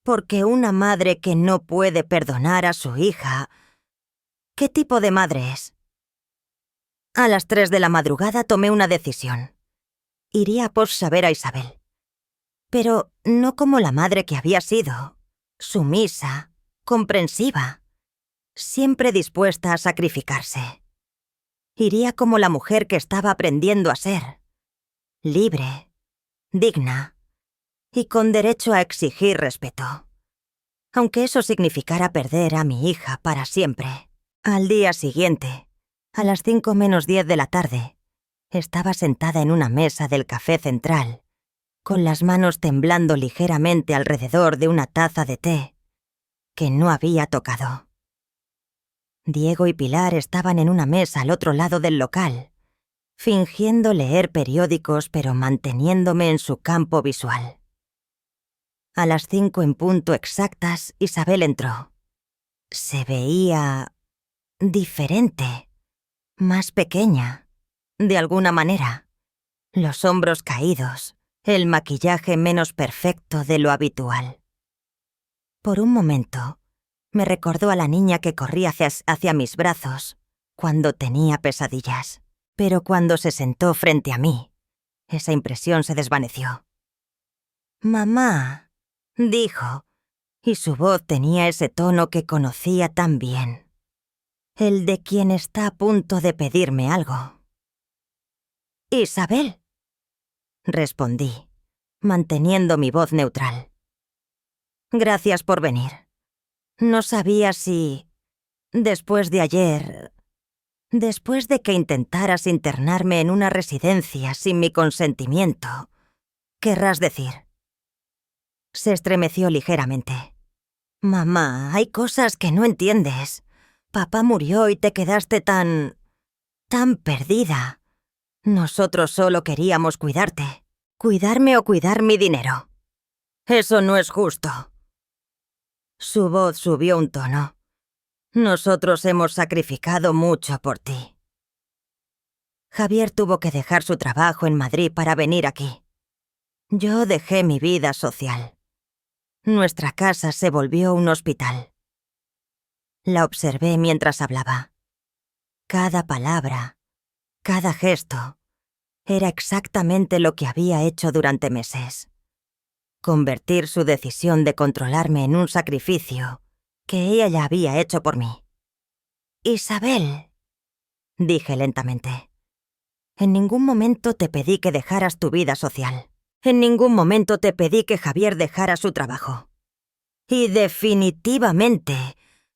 Porque una madre que no puede perdonar a su hija... ¿Qué tipo de madre es? A las 3 de la madrugada tomé una decisión. Iría a ver a Isabel. Pero no como la madre que había sido, sumisa, comprensiva, siempre dispuesta a sacrificarse. Iría como la mujer que estaba aprendiendo a ser, libre, digna y con derecho a exigir respeto. Aunque eso significara perder a mi hija para siempre. Al día siguiente, a las 5 menos 10 de la tarde, estaba sentada en una mesa del Café Central, con las manos temblando ligeramente alrededor de una taza de té, que no había tocado. Diego y Pilar estaban en una mesa al otro lado del local, fingiendo leer periódicos pero manteniéndome en su campo visual. A las 5 en punto exactas, Isabel entró. Se veía diferente, más pequeña, de alguna manera. Los hombros caídos, el maquillaje menos perfecto de lo habitual. Por un momento, me recordó a la niña que corría hacia mis brazos cuando tenía pesadillas. Pero cuando se sentó frente a mí, esa impresión se desvaneció. «Mamá», dijo, y su voz tenía ese tono que conocía tan bien. El de quien está a punto de pedirme algo. «Isabel», respondí, manteniendo mi voz neutral. «Gracias por venir. No sabía si, después de ayer, después de que intentaras internarme en una residencia sin mi consentimiento, querrás decir». Se estremeció ligeramente. «Mamá, hay cosas que no entiendes. Papá murió y te quedaste tan perdida. Nosotros solo queríamos cuidarte. Cuidarme o cuidar mi dinero. Eso no es justo». Su voz subió un tono. «Nosotros hemos sacrificado mucho por ti». Javier tuvo que dejar su trabajo en Madrid para venir aquí. Yo dejé mi vida social. Nuestra casa se volvió un hospital. La observé mientras hablaba. Cada palabra, cada gesto, era exactamente lo que había hecho durante meses. Convertir su decisión de controlarme en un sacrificio que ella ya había hecho por mí. «Isabel», dije lentamente, «en ningún momento te pedí que dejaras tu vida social. En ningún momento te pedí que Javier dejara su trabajo. Y definitivamente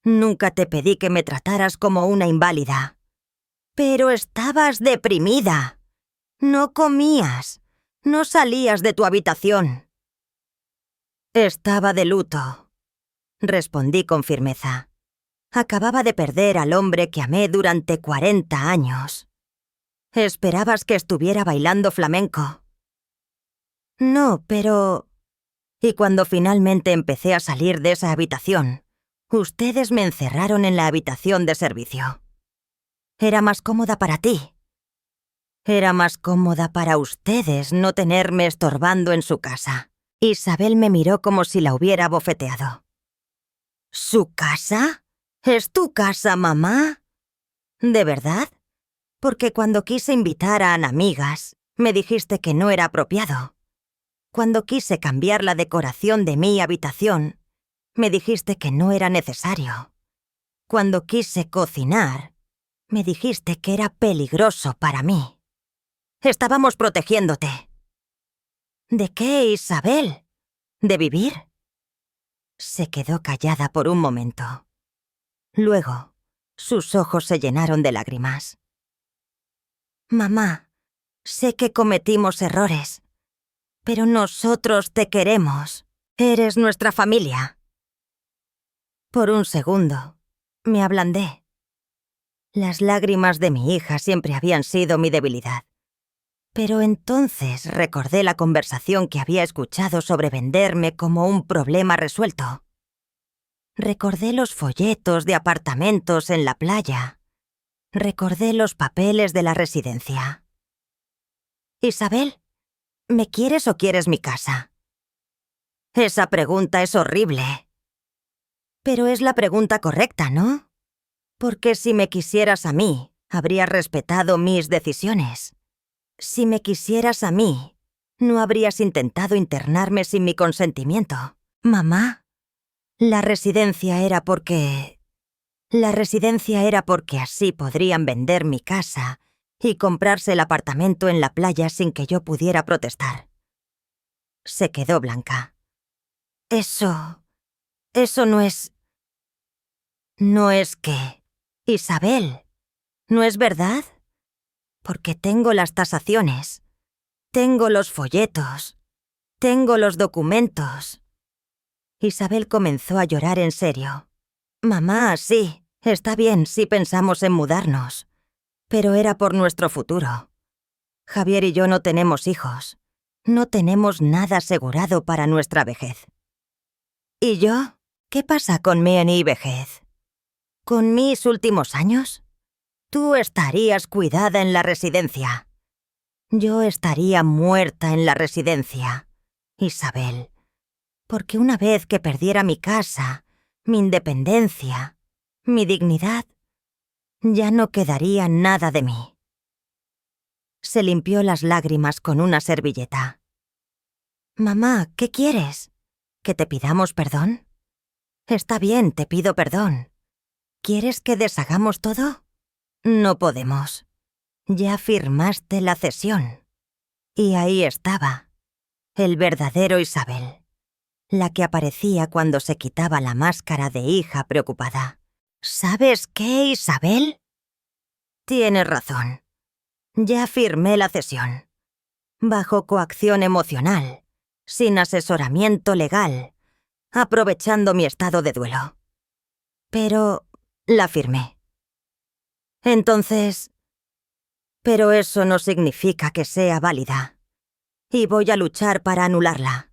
nunca te pedí que me trataras como una inválida. Pero estabas deprimida. No comías. No salías de tu habitación». «Estaba de luto», respondí con firmeza. «Acababa de perder al hombre que amé durante 40 años. ¿Esperabas que estuviera bailando flamenco?» «No, pero...». «Y cuando finalmente empecé a salir de esa habitación, ustedes me encerraron en la habitación de servicio. Era más cómoda para ti. Era más cómoda para ustedes no tenerme estorbando en su casa». Isabel me miró como si la hubiera bofeteado. «¿Su casa? ¿Es tu casa, mamá? ¿De verdad? Porque cuando quise invitar a amigas, me dijiste que no era apropiado. Cuando quise cambiar la decoración de mi habitación, me dijiste que no era necesario. Cuando quise cocinar, me dijiste que era peligroso para mí. Estábamos protegiéndote». «¿De qué, Isabel? ¿De vivir?» Se quedó callada por un momento. Luego, sus ojos se llenaron de lágrimas. «Mamá, sé que cometimos errores, pero nosotros te queremos. Eres nuestra familia». Por un segundo, me ablandé. Las lágrimas de mi hija siempre habían sido mi debilidad. Pero entonces recordé la conversación que había escuchado sobre venderme como un problema resuelto. Recordé los folletos de apartamentos en la playa. Recordé los papeles de la residencia. «Isabel, ¿me quieres o quieres mi casa?» Esa pregunta es horrible. Pero es la pregunta correcta, ¿no? Porque si me quisieras a mí, habrías respetado mis decisiones. Si me quisieras a mí, no habrías intentado internarme sin mi consentimiento. Mamá, la residencia era porque así podrían vender mi casa y comprarse el apartamento en la playa sin que yo pudiera protestar. Se quedó blanca. Eso no es... No es que... Isabel, ¿no es verdad? Porque tengo las tasaciones, tengo los folletos, tengo los documentos. Isabel comenzó a llorar en serio. Mamá, sí, está bien si pensamos en mudarnos, pero era por nuestro futuro. Javier y yo no tenemos hijos. No tenemos nada asegurado para nuestra vejez. ¿Y yo? ¿Qué pasa con mi vejez? ¿Con mis últimos años? Tú estarías cuidada en la residencia. Yo estaría muerta en la residencia, Isabel, porque una vez que perdiera mi casa, mi independencia, mi dignidad, ya no quedaría nada de mí. Se limpió las lágrimas con una servilleta. Mamá, ¿qué quieres? ¿Que te pidamos perdón? Está bien, te pido perdón. ¿Quieres que deshagamos todo? No podemos. Ya firmaste la cesión. Y ahí estaba, el verdadero Isabel, la que aparecía cuando se quitaba la máscara de hija preocupada. ¿Sabes qué, Isabel? Tienes razón. Ya firmé la cesión. Bajo coacción emocional, sin asesoramiento legal, aprovechando mi estado de duelo. Pero la firmé. Entonces... Pero eso no significa que sea válida. Y voy a luchar para anularla.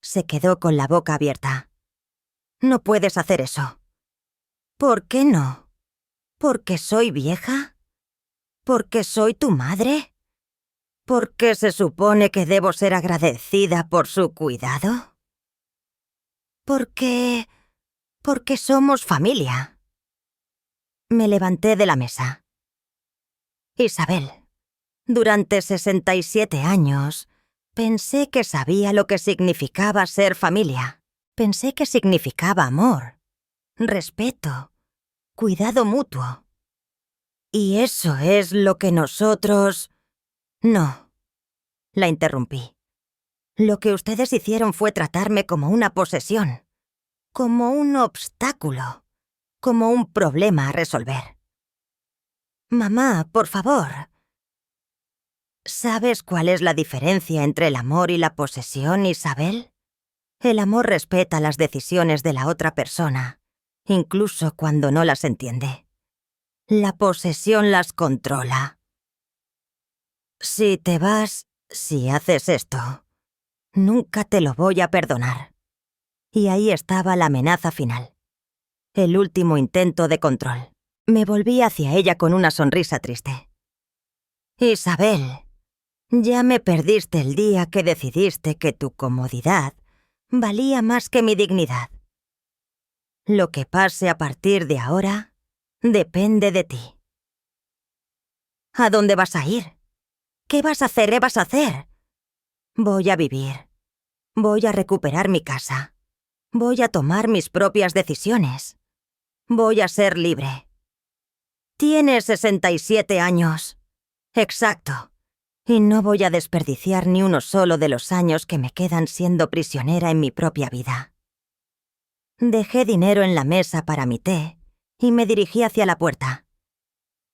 Se quedó con la boca abierta. No puedes hacer eso. ¿Por qué no? ¿Porque soy vieja? ¿Porque soy tu madre? ¿Porque se supone que debo ser agradecida por su cuidado? Porque somos familia. Me levanté de la mesa. Isabel, durante 67 años, pensé que sabía lo que significaba ser familia. Pensé que significaba amor, respeto, cuidado mutuo. Y eso es lo que nosotros... No, la interrumpí. Lo que ustedes hicieron fue tratarme como una posesión, como un obstáculo, como un problema a resolver. Mamá, por favor. ¿Sabes cuál es la diferencia entre el amor y la posesión, Isabel? El amor respeta las decisiones de la otra persona, incluso cuando no las entiende. La posesión las controla. Si te vas, si haces esto, nunca te lo voy a perdonar. Y ahí estaba la amenaza final. El último intento de control. Me volví hacia ella con una sonrisa triste. Isabel, ya me perdiste el día que decidiste que tu comodidad valía más que mi dignidad. Lo que pase a partir de ahora depende de ti. ¿A dónde vas a ir? ¿Qué vas a hacer? ¿Qué vas a hacer? Voy a vivir. Voy a recuperar mi casa. Voy a tomar mis propias decisiones. Voy a ser libre. Tienes 67 años. Exacto. Y no voy a desperdiciar ni uno solo de los años que me quedan siendo prisionera en mi propia vida. Dejé dinero en la mesa para mi té y me dirigí hacia la puerta.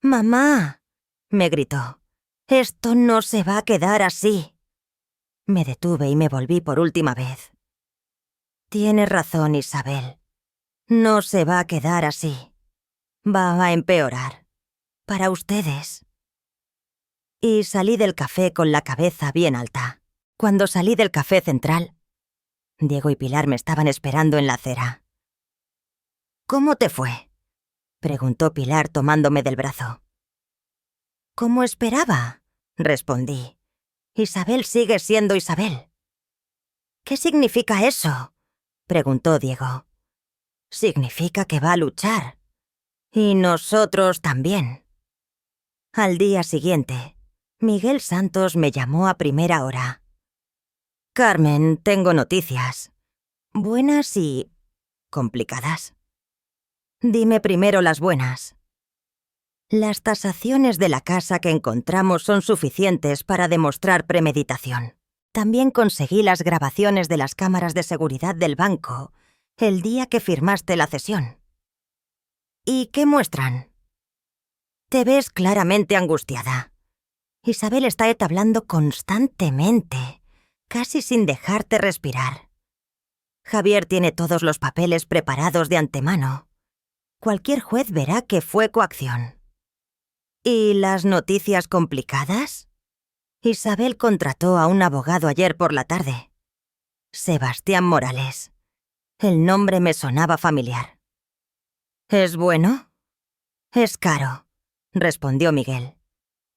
«¡Mamá!», me gritó. «Esto no se va a quedar así». Me detuve y me volví por última vez. Tienes razón, Isabel. No se va a quedar así. Va a empeorar. Para ustedes. Y salí del café con la cabeza bien alta. Cuando salí del café central, Diego y Pilar me estaban esperando en la acera. «¿Cómo te fue?», preguntó Pilar tomándome del brazo. «Como esperaba», respondí. «Isabel sigue siendo Isabel». «¿Qué significa eso?», preguntó Diego. «Significa que va a luchar. Y nosotros también». Al día siguiente, Miguel Santos me llamó a primera hora. «Carmen, tengo noticias. Buenas y... complicadas». «Dime primero las buenas». Las tasaciones de la casa que encontramos son suficientes para demostrar premeditación. También conseguí las grabaciones de las cámaras de seguridad del banco el día que firmaste la cesión. ¿Y qué muestran? Te ves claramente angustiada. Isabel está entablando constantemente, casi sin dejarte respirar. Javier tiene todos los papeles preparados de antemano. Cualquier juez verá que fue coacción. ¿Y las noticias complicadas? Isabel contrató a un abogado ayer por la tarde. Sebastián Morales. El nombre me sonaba familiar. ¿Es bueno? Es caro, respondió Miguel.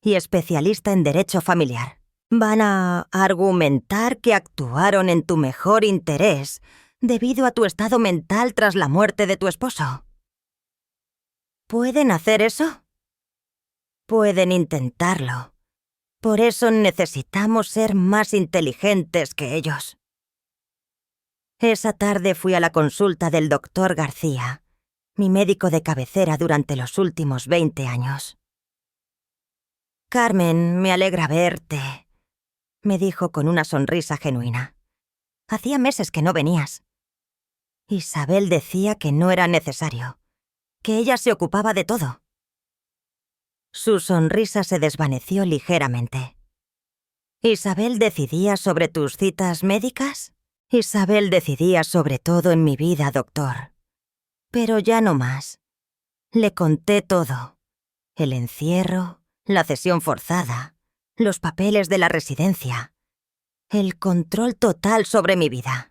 Y especialista en derecho familiar. Van a argumentar que actuaron en tu mejor interés debido a tu estado mental tras la muerte de tu esposo. ¿Pueden hacer eso? Pueden intentarlo. Por eso necesitamos ser más inteligentes que ellos. Esa tarde fui a la consulta del doctor García, mi médico de cabecera durante los últimos 20 años. «Carmen, me alegra verte», me dijo con una sonrisa genuina. «Hacía meses que no venías». Isabel decía que no era necesario, que ella se ocupaba de todo. Su sonrisa se desvaneció ligeramente. «¿Isabel decidía sobre tus citas médicas?» «Isabel decidía sobre todo en mi vida, doctor. Pero ya no más. Le conté todo. El encierro, la cesión forzada, los papeles de la residencia, el control total sobre mi vida».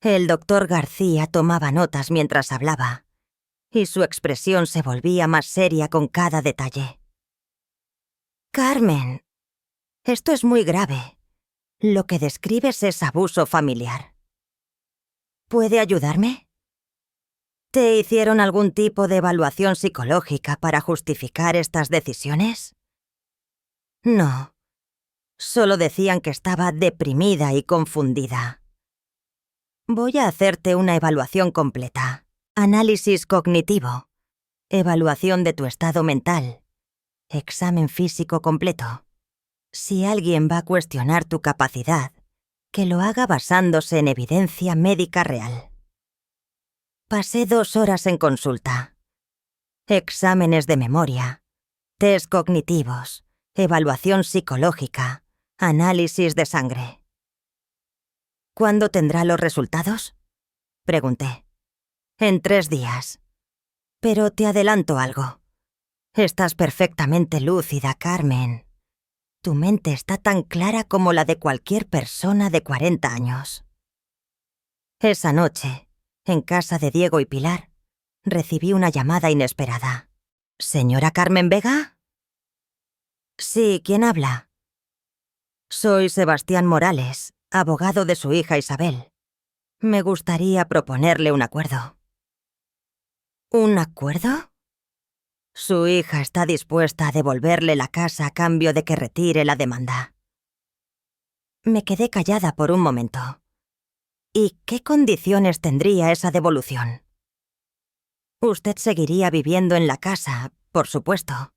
El doctor García tomaba notas mientras hablaba, y su expresión se volvía más seria con cada detalle. «Carmen, esto es muy grave. Lo que describes es abuso familiar. ¿Puede ayudarme? ¿Te hicieron algún tipo de evaluación psicológica para justificar estas decisiones?» No. Solo decían que estaba deprimida y confundida. Voy a hacerte una evaluación completa. Análisis cognitivo. Evaluación de tu estado mental. Examen físico completo. Si alguien va a cuestionar tu capacidad, que lo haga basándose en evidencia médica real. Pasé 2 horas en consulta. Exámenes de memoria, test cognitivos, evaluación psicológica, análisis de sangre. ¿Cuándo tendrá los resultados?, pregunté. En 3 días. Pero te adelanto algo. Estás perfectamente lúcida, Carmen. Tu mente está tan clara como la de cualquier persona de 40 años. Esa noche, en casa de Diego y Pilar, recibí una llamada inesperada. ¿Señora Carmen Vega? Sí, ¿quién habla? Soy Sebastián Morales, abogado de su hija Isabel. Me gustaría proponerle un acuerdo. ¿Un acuerdo? Su hija está dispuesta a devolverle la casa a cambio de que retire la demanda. Me quedé callada por un momento. ¿Y qué condiciones tendría esa devolución? Usted seguiría viviendo en la casa, por supuesto.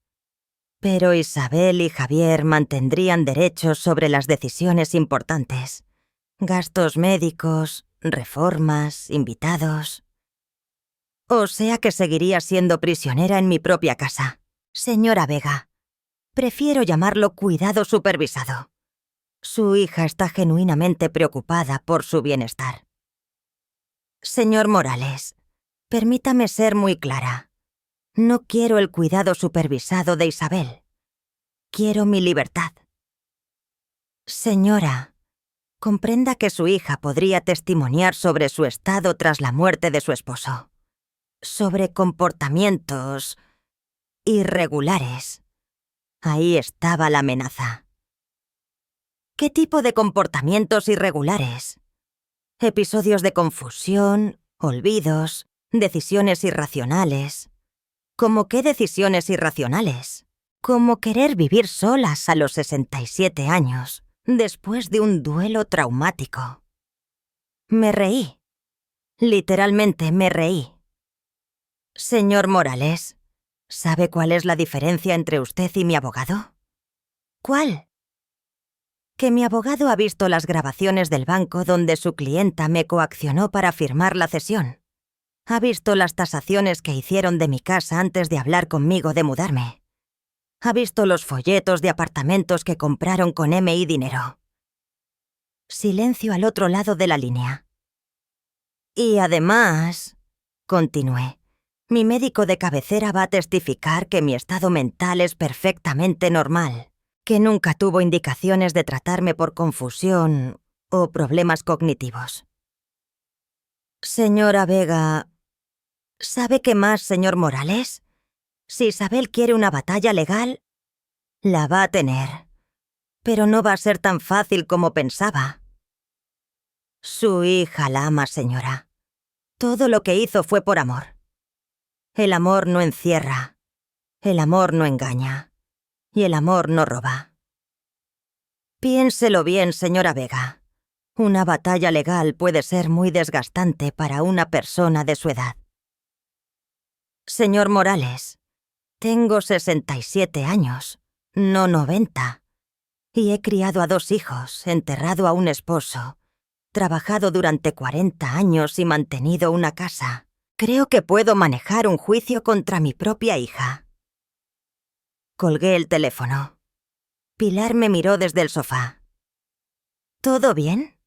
Pero Isabel y Javier mantendrían derechos sobre las decisiones importantes. Gastos médicos, reformas, invitados. O sea que seguiría siendo prisionera en mi propia casa. Señora Vega, prefiero llamarlo cuidado supervisado. Su hija está genuinamente preocupada por su bienestar. Señor Morales, permítame ser muy clara. No quiero el cuidado supervisado de Isabel. Quiero mi libertad. Señora, comprenda que su hija podría testimoniar sobre su estado tras la muerte de su esposo. Sobre comportamientos irregulares. Ahí estaba la amenaza. ¿Qué tipo de comportamientos irregulares? Episodios de confusión, olvidos, decisiones irracionales. ¿Cómo qué decisiones irracionales? Como querer vivir solas a los 67 años, después de un duelo traumático. Me reí. Literalmente me reí. Señor Morales, ¿sabe cuál es la diferencia entre usted y mi abogado? ¿Cuál? Que mi abogado ha visto las grabaciones del banco donde su clienta me coaccionó para firmar la cesión. Ha visto las tasaciones que hicieron de mi casa antes de hablar conmigo de mudarme. Ha visto los folletos de apartamentos que compraron con MI dinero. Silencio al otro lado de la línea. Y además, continué, mi médico de cabecera va a testificar que mi estado mental es perfectamente normal, que nunca tuvo indicaciones de tratarme por confusión o problemas cognitivos. Señora Vega, ¿sabe qué más, señor Morales? Si Isabel quiere una batalla legal, la va a tener. Pero no va a ser tan fácil como pensaba. Su hija la ama, señora. Todo lo que hizo fue por amor. El amor no encierra, el amor no engaña, y el amor no roba. Piénselo bien, señora Vega. Una batalla legal puede ser muy desgastante para una persona de su edad. Señor Morales, tengo 67 años, no 90, y he criado a 2 hijos, enterrado a un esposo, trabajado durante 40 años y mantenido una casa. Creo que puedo manejar un juicio contra mi propia hija. Colgué el teléfono. Pilar me miró desde el sofá. ¿Todo bien?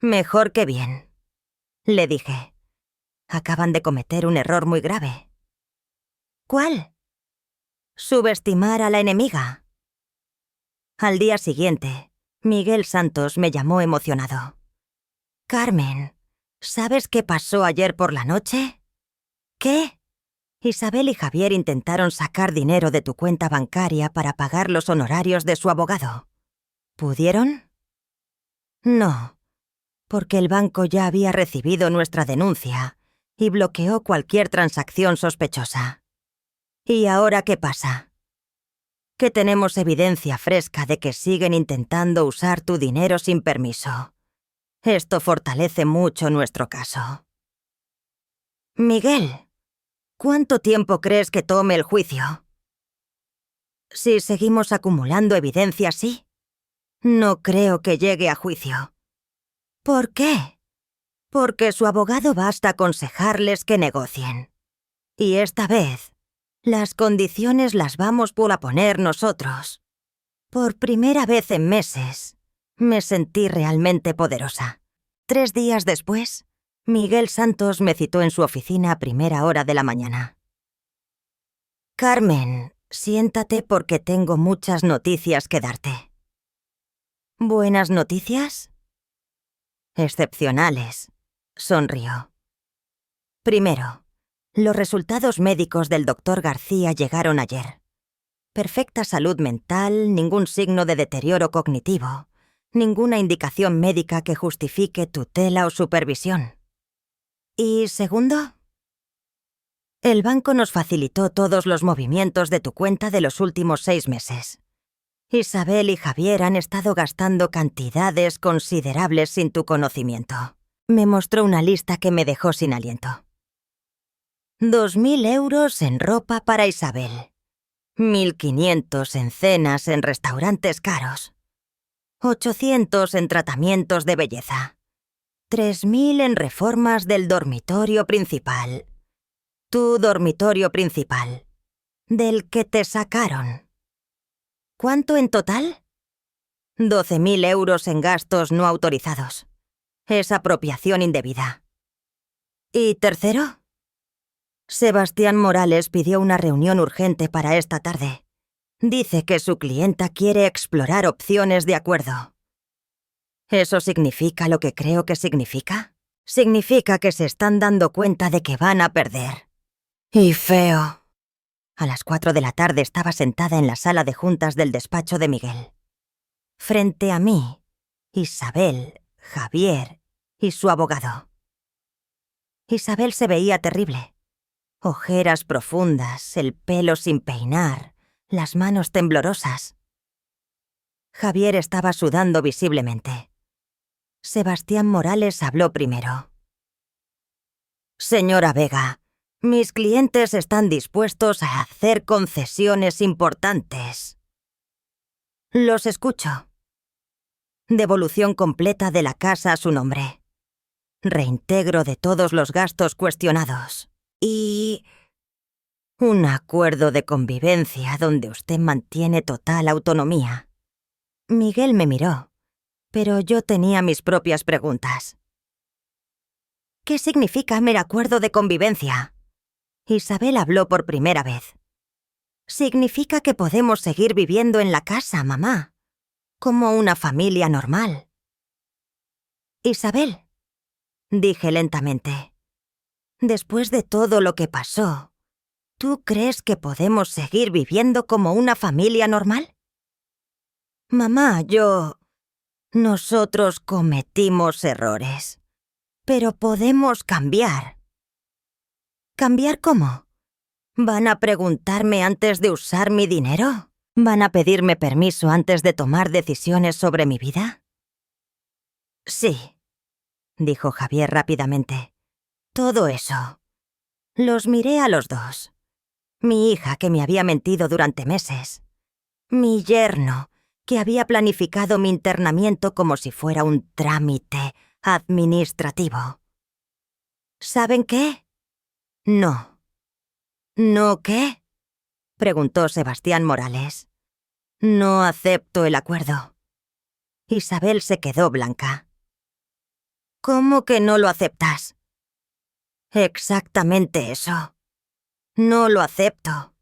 Mejor que bien, le dije. Acaban de cometer un error muy grave. ¿Cuál? Subestimar a la enemiga. Al día siguiente, Miguel Santos me llamó emocionado. Carmen, ¿sabes qué pasó ayer por la noche? ¿Qué? Isabel y Javier intentaron sacar dinero de tu cuenta bancaria para pagar los honorarios de su abogado. ¿Pudieron? No, porque el banco ya había recibido nuestra denuncia y bloqueó cualquier transacción sospechosa. ¿Y ahora qué pasa? Que tenemos evidencia fresca de que siguen intentando usar tu dinero sin permiso. Esto fortalece mucho nuestro caso. Miguel, ¿cuánto tiempo crees que tome el juicio? Si seguimos acumulando evidencia, sí. No creo que llegue a juicio. ¿Por qué? Porque su abogado basta aconsejarles que negocien. Y esta vez, las condiciones las vamos a poner nosotros. Por primera vez en meses, me sentí realmente poderosa. 3 días después, Miguel Santos me citó en su oficina a primera hora de la mañana. Carmen, siéntate porque tengo muchas noticias que darte. ¿Buenas noticias? Excepcionales, sonrió. Primero, los resultados médicos del doctor García llegaron ayer. Perfecta salud mental, ningún signo de deterioro cognitivo, ninguna indicación médica que justifique tutela o supervisión. ¿Y segundo? El banco nos facilitó todos los movimientos de tu cuenta de los últimos 6 meses. Isabel y Javier han estado gastando cantidades considerables sin tu conocimiento. Me mostró una lista que me dejó sin aliento. 2.000 euros en ropa para Isabel. 1.500 en cenas en restaurantes caros. 800 en tratamientos de belleza. 3.000 en reformas del dormitorio principal. Tu dormitorio principal. Del que te sacaron. ¿Cuánto en total? 12.000 euros en gastos no autorizados. Es apropiación indebida. ¿Y tercero? Sebastián Morales pidió una reunión urgente para esta tarde. Dice que su clienta quiere explorar opciones de acuerdo. ¿Eso significa lo que creo que significa? Significa que se están dando cuenta de que van a perder. Y feo. A las 4 de la tarde estaba sentada en la sala de juntas del despacho de Miguel. Frente a mí, Isabel, Javier y su abogado. Isabel se veía terrible. Ojeras profundas, el pelo sin peinar, las manos temblorosas. Javier estaba sudando visiblemente. Sebastián Morales habló primero. Señora Vega, mis clientes están dispuestos a hacer concesiones importantes. Los escucho. Devolución completa de la casa a su nombre. Reintegro de todos los gastos cuestionados. Y un acuerdo de convivencia donde usted mantiene total autonomía. Miguel me miró, pero yo tenía mis propias preguntas. ¿Qué significa mero acuerdo de convivencia? Isabel habló por primera vez. Significa que podemos seguir viviendo en la casa, mamá, como una familia normal. Isabel, dije lentamente, después de todo lo que pasó, ¿tú crees que podemos seguir viviendo como una familia normal? Mamá, nosotros cometimos errores, pero podemos cambiar. ¿Cambiar cómo? ¿Van a preguntarme antes de usar mi dinero? ¿Van a pedirme permiso antes de tomar decisiones sobre mi vida? Sí, dijo Javier rápidamente. Todo eso. Los miré a los dos. Mi hija, que me había mentido durante meses. Mi yerno, que había planificado mi internamiento como si fuera un trámite administrativo. ¿Saben qué? No. ¿No qué? Preguntó Sebastián Morales. No acepto el acuerdo. Isabel se quedó blanca. ¿Cómo que no lo aceptas? Exactamente eso. No lo acepto.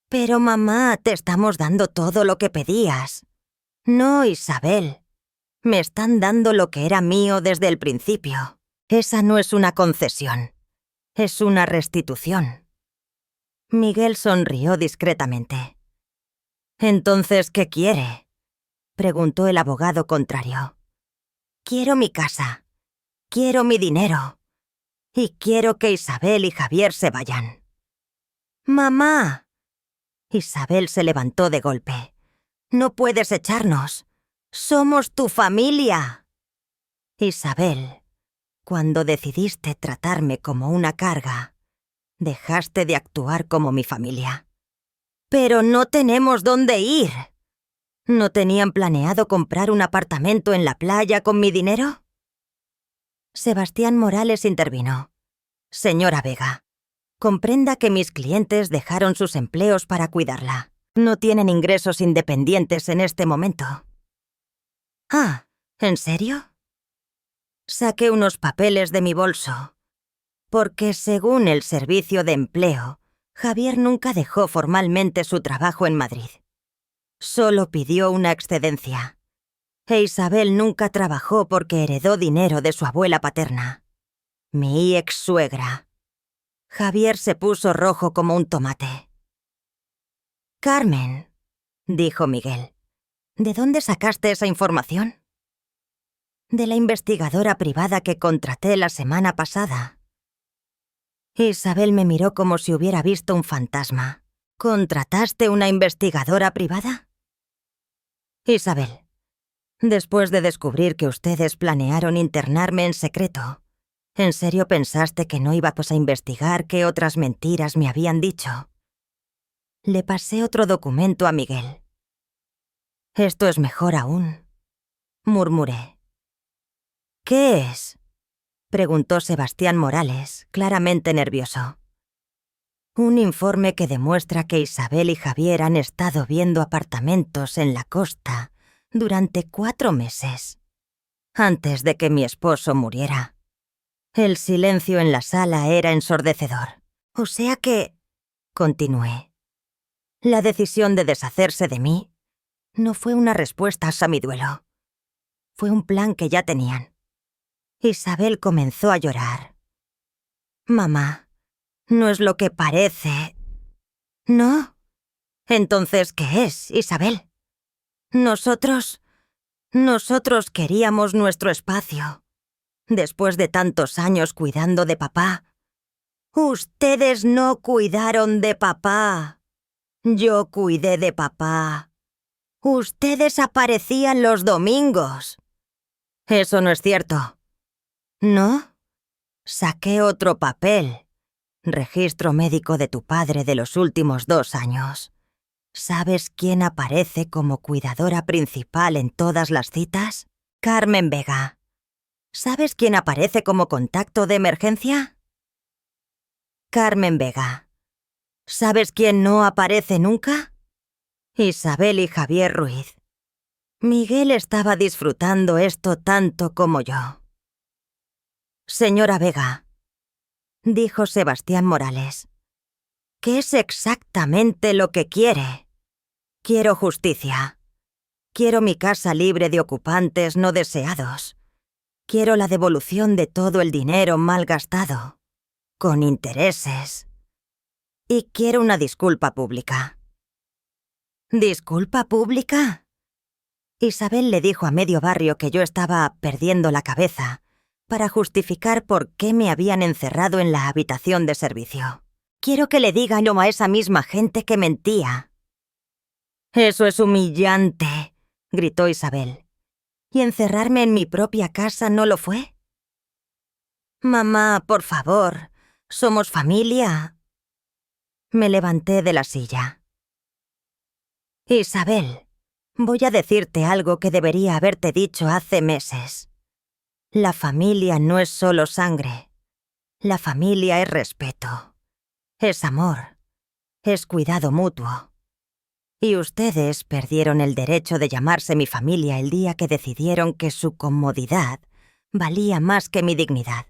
Pero mamá, te estamos dando todo lo que pedías. No, Isabel. Me están dando lo que era mío desde el principio. Esa no es una concesión. Es una restitución. Miguel sonrió discretamente. «¿Entonces qué quiere?», preguntó el abogado contrario. «Quiero mi casa. Quiero mi dinero. Y quiero que Isabel y Javier se vayan». «¡Mamá!». Isabel se levantó de golpe. «No puedes echarnos. Somos tu familia». «Isabel, cuando decidiste tratarme como una carga, dejaste de actuar como mi familia». «Pero no tenemos dónde ir». ¿No tenían planeado comprar un apartamento en la playa con mi dinero? Sebastián Morales intervino. «Señora Vega, comprenda que mis clientes dejaron sus empleos para cuidarla. No tienen ingresos independientes en este momento». «Ah, ¿en serio?». Saqué unos papeles de mi bolso, porque según el Servicio de Empleo, Javier nunca dejó formalmente su trabajo en Madrid. Solo pidió una excedencia. E Isabel nunca trabajó porque heredó dinero de su abuela paterna, mi ex-suegra. Javier se puso rojo como un tomate. «Carmen», dijo Miguel, «¿de dónde sacaste esa información?». «De la investigadora privada que contraté la semana pasada». Isabel me miró como si hubiera visto un fantasma. «¿Contrataste una investigadora privada?». «Isabel, después de descubrir que ustedes planearon internarme en secreto, ¿en serio pensaste que no íbamos a investigar qué otras mentiras me habían dicho?». Le pasé otro documento a Miguel. «Esto es mejor aún», murmuré. «¿Qué es?», preguntó Sebastián Morales, claramente nervioso. «Un informe que demuestra que Isabel y Javier han estado viendo apartamentos en la costa durante 4 meses, antes de que mi esposo muriera». El silencio en la sala era ensordecedor. «O sea que», continué, «la decisión de deshacerse de mí no fue una respuesta a mi duelo. Fue un plan que ya tenían». Isabel comenzó a llorar. «Mamá, no es lo que parece». «¿No? Entonces, ¿qué es, Isabel?». Nosotros queríamos nuestro espacio. Después de tantos años cuidando de papá». «Ustedes no cuidaron de papá. Yo cuidé de papá. Ustedes aparecían los domingos». «Eso no es cierto». «¿No? Saqué otro papel. Registro médico de tu padre de los últimos 2 años. ¿Sabes quién aparece como cuidadora principal en todas las citas? Carmen Vega. ¿Sabes quién aparece como contacto de emergencia? Carmen Vega. ¿Sabes quién no aparece nunca? Isabel y Javier Ruiz». Miguel estaba disfrutando esto tanto como yo. «Señora Vega», dijo Sebastián Morales. ¿Qué es exactamente lo que quiere? Quiero justicia. Quiero mi casa libre de ocupantes no deseados. Quiero la devolución de todo el dinero mal gastado, con intereses. Y quiero una disculpa pública. ¿Disculpa pública? Isabel le dijo a medio barrio que yo estaba perdiendo la cabeza para justificar por qué me habían encerrado en la habitación de servicio. Quiero que le diga yo a esa misma gente que mentía. «Eso es humillante», gritó Isabel. «¿Y encerrarme en mi propia casa no lo fue?» «Mamá, por favor, somos familia». Me levanté de la silla. «Isabel, voy a decirte algo que debería haberte dicho hace meses. La familia no es solo sangre. La familia es respeto. Es amor. Es cuidado mutuo. Y ustedes perdieron el derecho de llamarse mi familia el día que decidieron que su comodidad valía más que mi dignidad».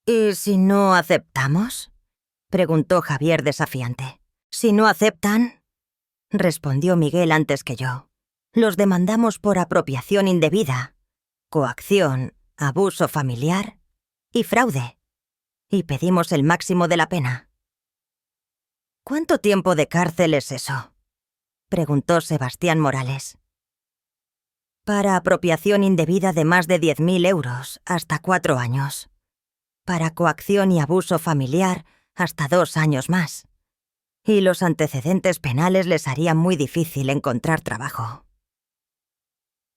«¿Y si no aceptamos?», preguntó Javier desafiante. «Si no aceptan», respondió Miguel antes que yo, «los demandamos por apropiación indebida, coacción, abuso familiar y fraude. Y pedimos el máximo de la pena». «¿Cuánto tiempo de cárcel es eso?», preguntó Sebastián Morales. «Para apropiación indebida de más de 10.000 euros, hasta 4 años. Para coacción y abuso familiar, hasta 2 años más. Y los antecedentes penales les harían muy difícil encontrar trabajo».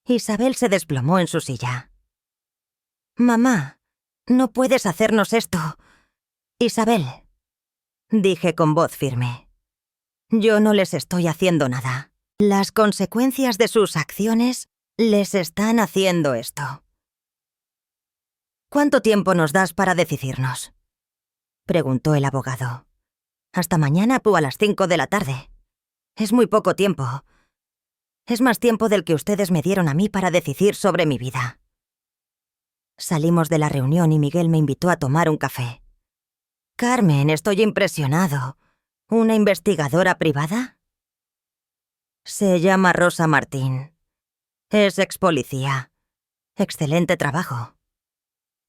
Isabel se desplomó en su silla. «Mamá, no puedes hacernos esto. Isabel», dije con voz firme. «Yo no les estoy haciendo nada. Las consecuencias de sus acciones les están haciendo esto». «¿Cuánto tiempo nos das para decidirnos?», preguntó el abogado. «Hasta mañana a las 5 de la tarde. Es muy poco tiempo. Es más tiempo del que ustedes me dieron a mí para decidir sobre mi vida». Salimos de la reunión y Miguel me invitó a tomar un café. «Carmen, estoy impresionado. ¿Una investigadora privada?» «Se llama Rosa Martín. Es expolicía. Excelente trabajo».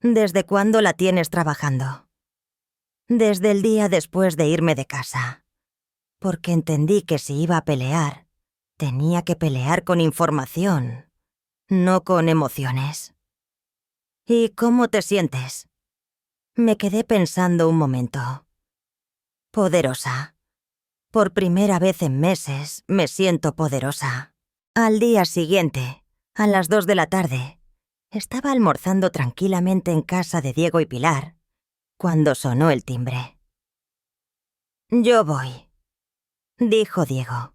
«¿Desde cuándo la tienes trabajando?» «Desde el día después de irme de casa. Porque entendí que si iba a pelear, tenía que pelear con información, no con emociones». «¿Y cómo te sientes?» Me quedé pensando un momento. «Poderosa. Por primera vez en meses me siento poderosa». Al día siguiente, a las 2 de la tarde, estaba almorzando tranquilamente en casa de Diego y Pilar, cuando sonó el timbre. «Yo voy», dijo Diego,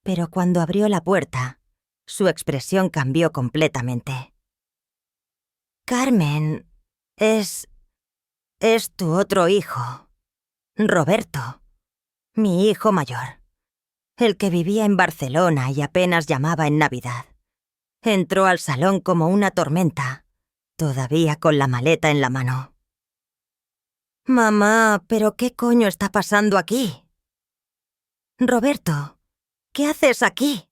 pero cuando abrió la puerta, su expresión cambió completamente. «Carmen, es tu otro hijo, Roberto, mi hijo mayor, el que vivía en Barcelona y apenas llamaba en Navidad. Entró al salón como una tormenta, todavía con la maleta en la mano». «Mamá, ¿pero qué coño está pasando aquí?» «Roberto, ¿qué haces aquí?»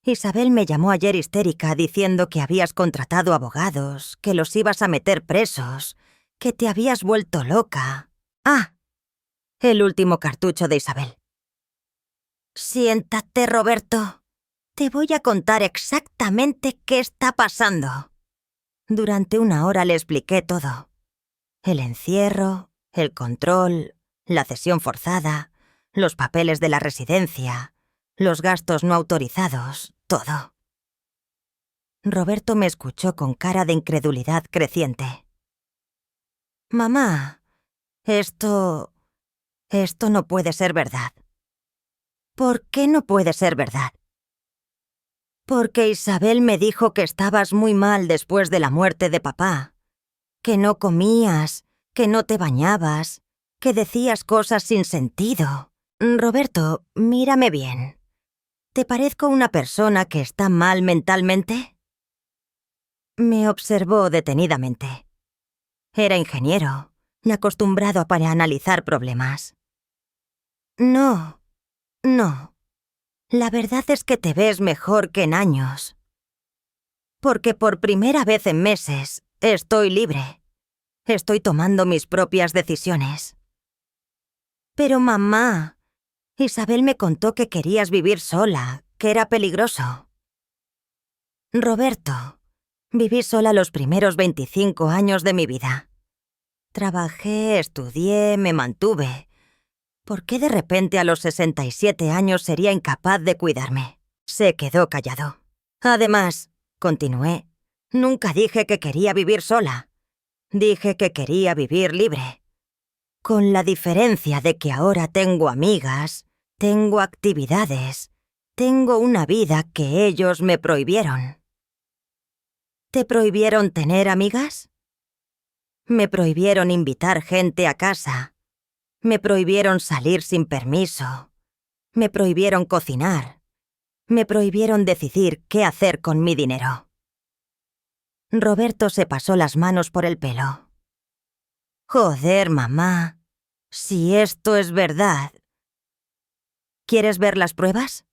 Isabel me llamó ayer histérica diciendo que habías contratado abogados, que los ibas a meter presos, que te habías vuelto loca. Ah, el último cartucho de Isabel. «Siéntate, Roberto. Te voy a contar exactamente qué está pasando». Durante 1 hora le expliqué todo. El encierro, el control, la cesión forzada, los papeles de la residencia, los gastos no autorizados, todo. Roberto me escuchó con cara de incredulidad creciente. «Mamá, esto no puede ser verdad». «¿Por qué no puede ser verdad?» «Porque Isabel me dijo que estabas muy mal después de la muerte de papá, que no comías, que no te bañabas, que decías cosas sin sentido. Roberto, mírame bien. ¿Te parezco una persona que está mal mentalmente?» Me observó detenidamente. Era ingeniero, acostumbrado para analizar problemas. No. La verdad es que te ves mejor que en años. Porque por primera vez en meses estoy libre. Estoy tomando mis propias decisiones. Pero mamá, Isabel me contó que querías vivir sola, que era peligroso. Roberto, viví sola los primeros 25 años de mi vida. Trabajé, estudié, me mantuve. ¿Por qué de repente a los 67 años sería incapaz de cuidarme? Se quedó callado. Además, continué, nunca dije que quería vivir sola. Dije que quería vivir libre. Con la diferencia de que ahora tengo amigas, tengo actividades, tengo una vida que ellos me prohibieron. ¿Te prohibieron tener amigas? Me prohibieron invitar gente a casa. Me prohibieron salir sin permiso. Me prohibieron cocinar. Me prohibieron decidir qué hacer con mi dinero. Roberto se pasó las manos por el pelo. Joder, mamá. Si esto es verdad. ¿Quieres ver las pruebas?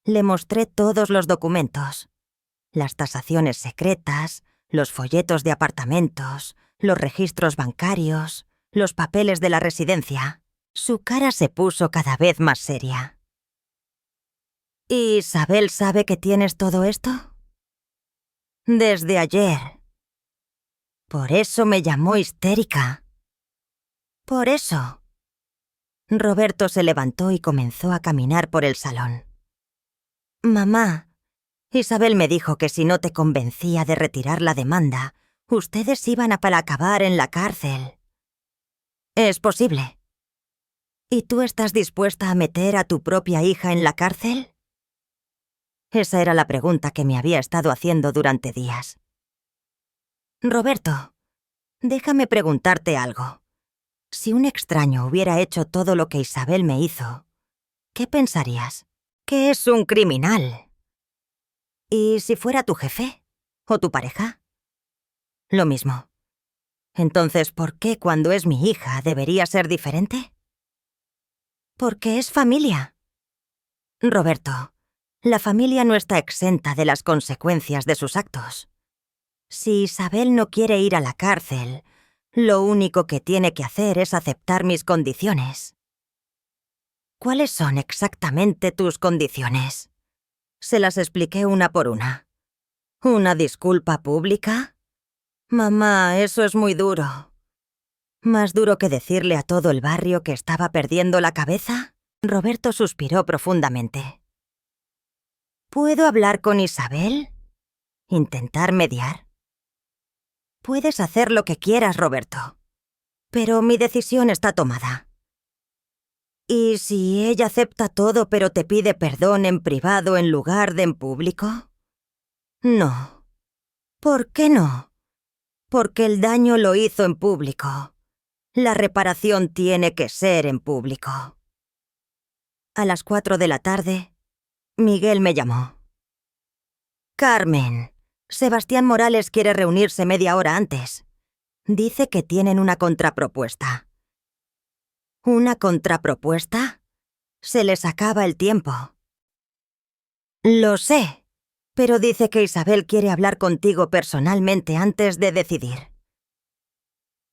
Le mostré todos los documentos. Las tasaciones secretas, los folletos de apartamentos, los registros bancarios, los papeles de la residencia. Su cara se puso cada vez más seria. ¿Y Isabel sabe que tienes todo esto? Desde ayer. Por eso me llamó histérica. Por eso. Roberto se levantó y comenzó a caminar por el salón. Mamá, Isabel me dijo que si no te convencía de retirar la demanda, ustedes iban a para acabar en la cárcel. Es posible. ¿Y tú estás dispuesta a meter a tu propia hija en la cárcel? Esa era la pregunta que me había estado haciendo durante días. Roberto, déjame preguntarte algo. Si un extraño hubiera hecho todo lo que Isabel me hizo, ¿qué pensarías? Que es un criminal. ¿Y si fuera tu jefe? ¿O tu pareja? Lo mismo. Entonces, ¿por qué cuando es mi hija debería ser diferente? Porque es familia. Roberto, la familia no está exenta de las consecuencias de sus actos. Si Isabel no quiere ir a la cárcel, lo único que tiene que hacer es aceptar mis condiciones. ¿Cuáles son exactamente tus condiciones? Se las expliqué una por una. ¿Una disculpa pública? Mamá, eso es muy duro. ¿Más duro que decirle a todo el barrio que estaba perdiendo la cabeza? Roberto suspiró profundamente. ¿Puedo hablar con Isabel? ¿Intentar mediar? Puedes hacer lo que quieras, Roberto. Pero mi decisión está tomada. ¿Y si ella acepta todo pero te pide perdón en privado en lugar de en público? No. ¿Por qué no? Porque el daño lo hizo en público. La reparación tiene que ser en público. A las 4 de la tarde, Miguel me llamó. Carmen, Sebastián Morales quiere reunirse media hora antes. Dice que tienen una contrapropuesta. ¿Una contrapropuesta? Se les acaba el tiempo. Lo sé, pero dice que Isabel quiere hablar contigo personalmente antes de decidir.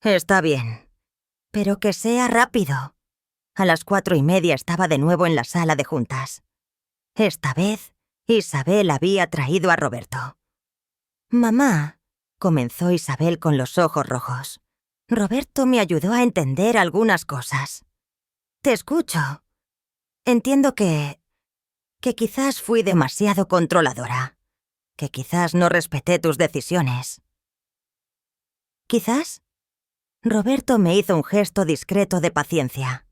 Está bien, pero que sea rápido. A las 4:30 estaba de nuevo en la sala de juntas. Esta vez, Isabel había traído a Roberto. Mamá, comenzó Isabel con los ojos rojos. Roberto me ayudó a entender algunas cosas. Te escucho. Entiendo que quizás fui demasiado controladora. Que quizás no respeté tus decisiones. ¿Quizás? Roberto me hizo un gesto discreto de paciencia.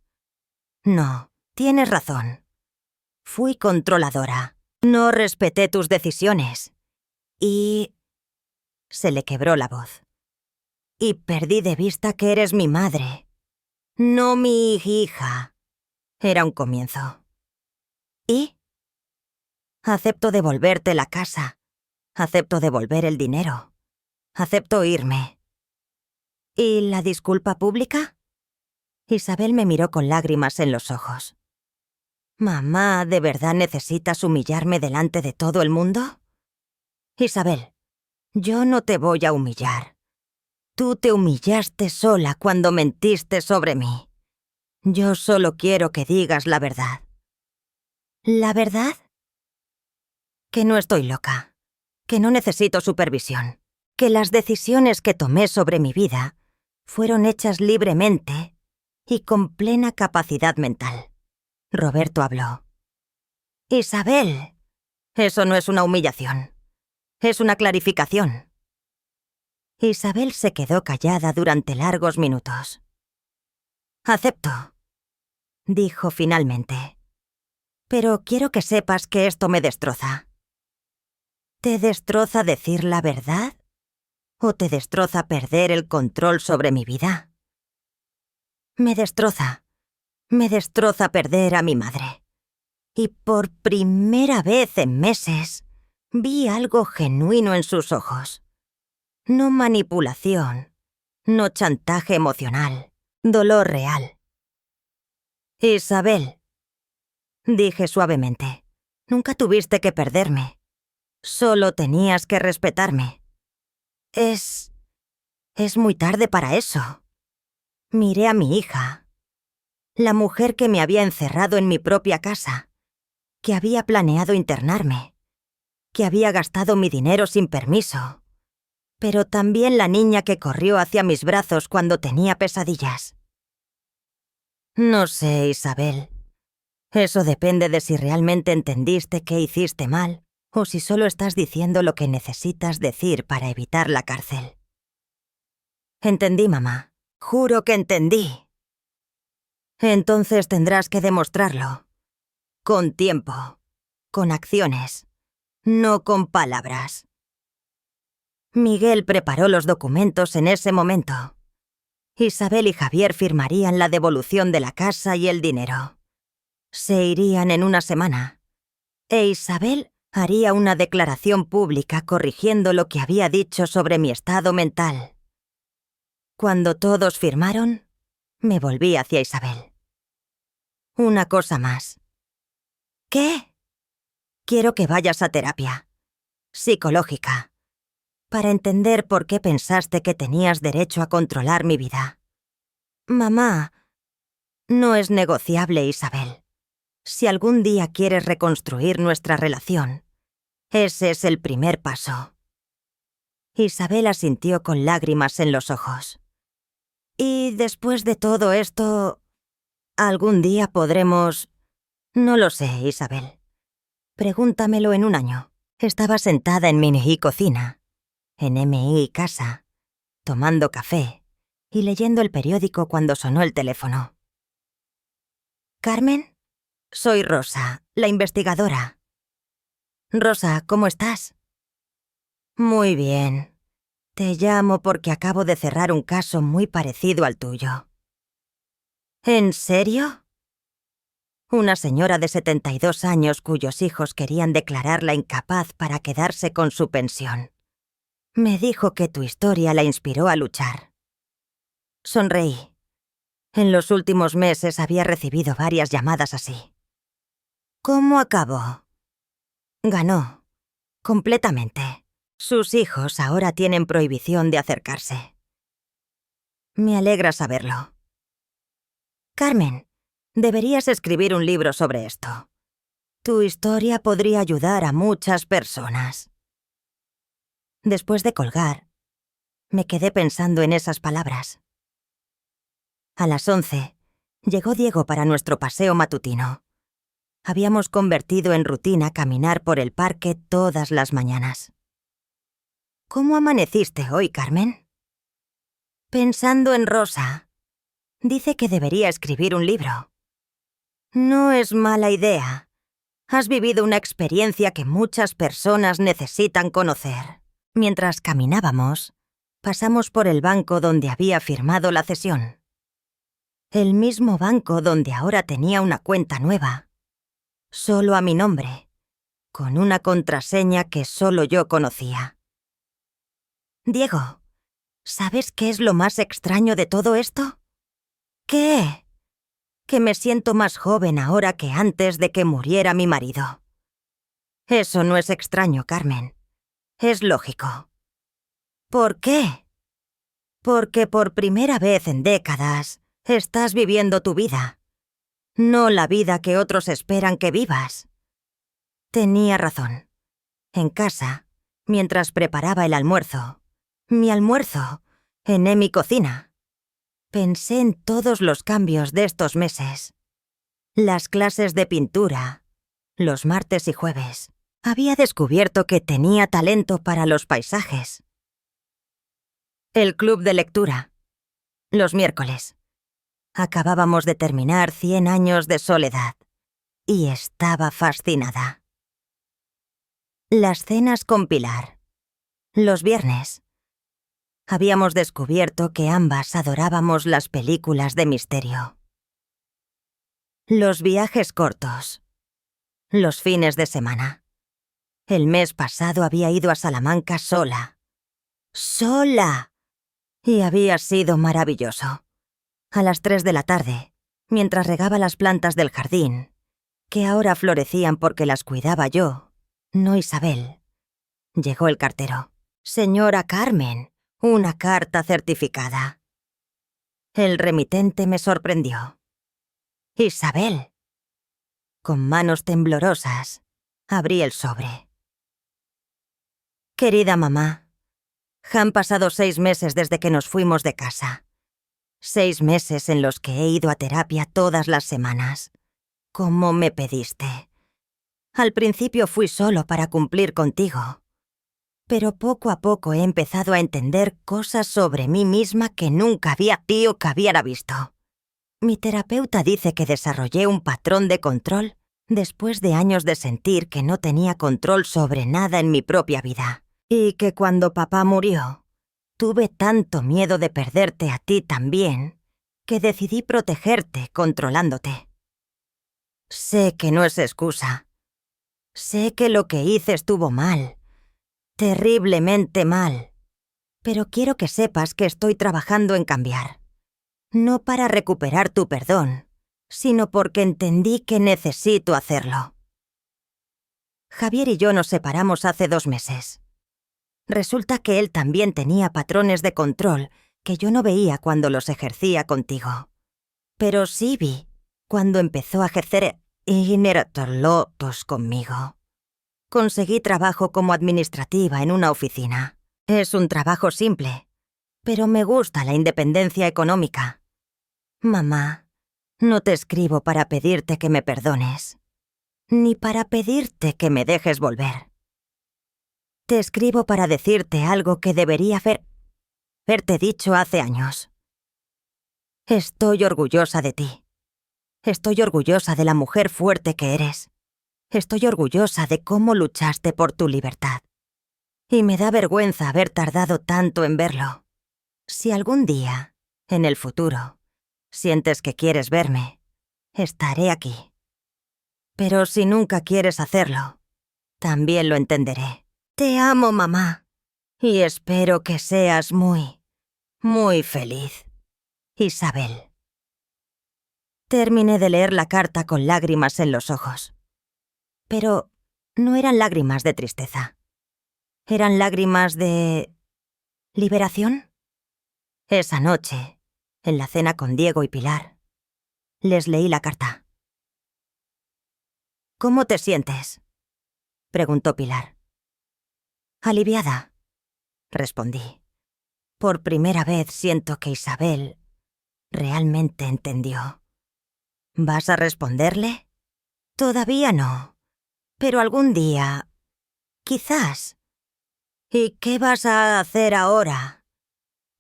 No, tienes razón. Fui controladora. No respeté tus decisiones. Y... Se le quebró la voz. Y perdí de vista que eres mi madre. No mi hija. Era un comienzo. ¿Y? Acepto devolverte la casa. Acepto devolver el dinero. Acepto irme. ¿Y la disculpa pública? Isabel me miró con lágrimas en los ojos. Mamá, ¿de verdad necesitas humillarme delante de todo el mundo? Isabel, yo no te voy a humillar. Tú te humillaste sola cuando mentiste sobre mí. Yo solo quiero que digas la verdad. ¿La verdad? Que no estoy loca, que no necesito supervisión, que las decisiones que tomé sobre mi vida fueron hechas libremente y con plena capacidad mental. Roberto habló. Isabel, eso no es una humillación, es una clarificación. Isabel se quedó callada durante largos minutos. Acepto, dijo finalmente. Pero quiero que sepas que esto me destroza. ¿Te destroza decir la verdad? ¿O te destroza perder el control sobre mi vida? Me destroza perder a mi madre. Y por primera vez en meses, vi algo genuino en sus ojos. No manipulación, no chantaje emocional, dolor real. Isabel, dije suavemente, nunca tuviste que perderme. Solo tenías que respetarme. Es muy tarde para eso. Miré a mi hija, la mujer que me había encerrado en mi propia casa, que había planeado internarme, que había gastado mi dinero sin permiso, pero también la niña que corrió hacia mis brazos cuando tenía pesadillas. No sé, Isabel. Eso depende de si realmente entendiste qué hiciste mal o si solo estás diciendo lo que necesitas decir para evitar la cárcel. Entendí, mamá. Juro que entendí. Entonces tendrás que demostrarlo. Con tiempo. Con acciones. No con palabras. Miguel preparó los documentos en ese momento. Isabel y Javier firmarían la devolución de la casa y el dinero. Se irían en una semana. E Isabel haría una declaración pública corrigiendo lo que había dicho sobre mi estado mental. Cuando todos firmaron, me volví hacia Isabel. Una cosa más. ¿Qué? Quiero que vayas a terapia. Psicológica. Para entender por qué pensaste que tenías derecho a controlar mi vida. Mamá, no es negociable, Isabel. Si algún día quieres reconstruir nuestra relación, ese es el primer paso. Isabel asintió con lágrimas en los ojos. Y después de todo esto, ¿algún día podremos...? No lo sé, Isabel. Pregúntamelo en un año. Estaba sentada en mi cocina, en mi casa, tomando café y leyendo el periódico cuando sonó el teléfono. ¿Carmen? Soy Rosa, la investigadora. Rosa, ¿cómo estás? Muy bien. Te llamo porque acabo de cerrar un caso muy parecido al tuyo. ¿En serio? Una señora de 72 años cuyos hijos querían declararla incapaz para quedarse con su pensión. Me dijo que tu historia la inspiró a luchar. Sonreí. En los últimos meses había recibido varias llamadas así. ¿Cómo acabó? Ganó. Completamente. Sus hijos ahora tienen prohibición de acercarse. Me alegra saberlo. Carmen, deberías escribir un libro sobre esto. Tu historia podría ayudar a muchas personas. Después de colgar, me quedé pensando en esas palabras. A las 11, llegó Diego para nuestro paseo matutino. Habíamos convertido en rutina caminar por el parque todas las mañanas. ¿Cómo amaneciste hoy, Carmen? Pensando en Rosa. Dice que debería escribir un libro. No es mala idea. Has vivido una experiencia que muchas personas necesitan conocer. Mientras caminábamos, pasamos por el banco donde había firmado la cesión. El mismo banco donde ahora tenía una cuenta nueva. Solo a mi nombre, con una contraseña que solo yo conocía. Diego, ¿Sabes qué es lo más extraño de todo esto? ¿Qué? Que me siento más joven ahora que antes de que muriera mi marido. Eso no es extraño, Carmen. Es lógico. ¿Por qué? Porque por primera vez en décadas estás viviendo tu vida, no la vida que otros esperan que vivas. Tenía razón. En casa, mientras preparaba el almuerzo, mi almuerzo, en mi cocina, pensé en todos los cambios de estos meses. Las clases de pintura, los martes y jueves. Había descubierto que tenía talento para los paisajes. El club de lectura, los miércoles. Acabábamos de terminar 100 años de soledad y estaba fascinada. Las cenas con Pilar, los viernes. Habíamos descubierto que ambas adorábamos las películas de misterio. Los viajes cortos, los fines de semana. El mes pasado había ido a Salamanca sola. ¡Sola! Y había sido maravilloso. A las 3 de la tarde, mientras regaba las plantas del jardín, que ahora florecían porque las cuidaba yo, no Isabel, llegó el cartero. «Señora Carmen, una carta certificada». El remitente me sorprendió. «Isabel». Con manos temblorosas, abrí el sobre. «Querida mamá, han pasado 6 meses desde que nos fuimos de casa. 6 meses en los que he ido a terapia todas las semanas, como me pediste. Al principio fui solo para cumplir contigo, pero poco a poco he empezado a entender cosas sobre mí misma que nunca había visto. Mi terapeuta dice que desarrollé un patrón de control después de años de sentir que no tenía control sobre nada en mi propia vida, y que cuando papá murió, tuve tanto miedo de perderte a ti también, que decidí protegerte controlándote. Sé que no es excusa. Sé que lo que hice estuvo mal, terriblemente mal, pero quiero que sepas que estoy trabajando en cambiar. No para recuperar tu perdón, sino porque entendí que necesito hacerlo. Javier y yo nos separamos hace 2 meses. Resulta que él también tenía patrones de control que yo no veía cuando los ejercía contigo. Pero sí vi cuando empezó a ejercer lotos conmigo. Conseguí trabajo como administrativa en una oficina. Es un trabajo simple, pero me gusta la independencia económica. Mamá, no te escribo para pedirte que me perdones, ni para pedirte que me dejes volver. Te escribo para decirte algo que debería haberte dicho hace años. Estoy orgullosa de ti. Estoy orgullosa de la mujer fuerte que eres. Estoy orgullosa de cómo luchaste por tu libertad. Y me da vergüenza haber tardado tanto en verlo. Si algún día, en el futuro, sientes que quieres verme, estaré aquí. Pero si nunca quieres hacerlo, también lo entenderé. Te amo, mamá. Y espero que seas muy, muy feliz. Isabel. Terminé de leer la carta con lágrimas en los ojos. Pero no eran lágrimas de tristeza. Eran lágrimas de... ¿liberación? Esa noche, en la cena con Diego y Pilar, les leí la carta. «¿Cómo te sientes?», preguntó Pilar. «Aliviada», respondí. Por primera vez siento que Isabel realmente entendió. ¿Vas a responderle? Todavía no, pero algún día, quizás. ¿Y qué vas a hacer ahora?,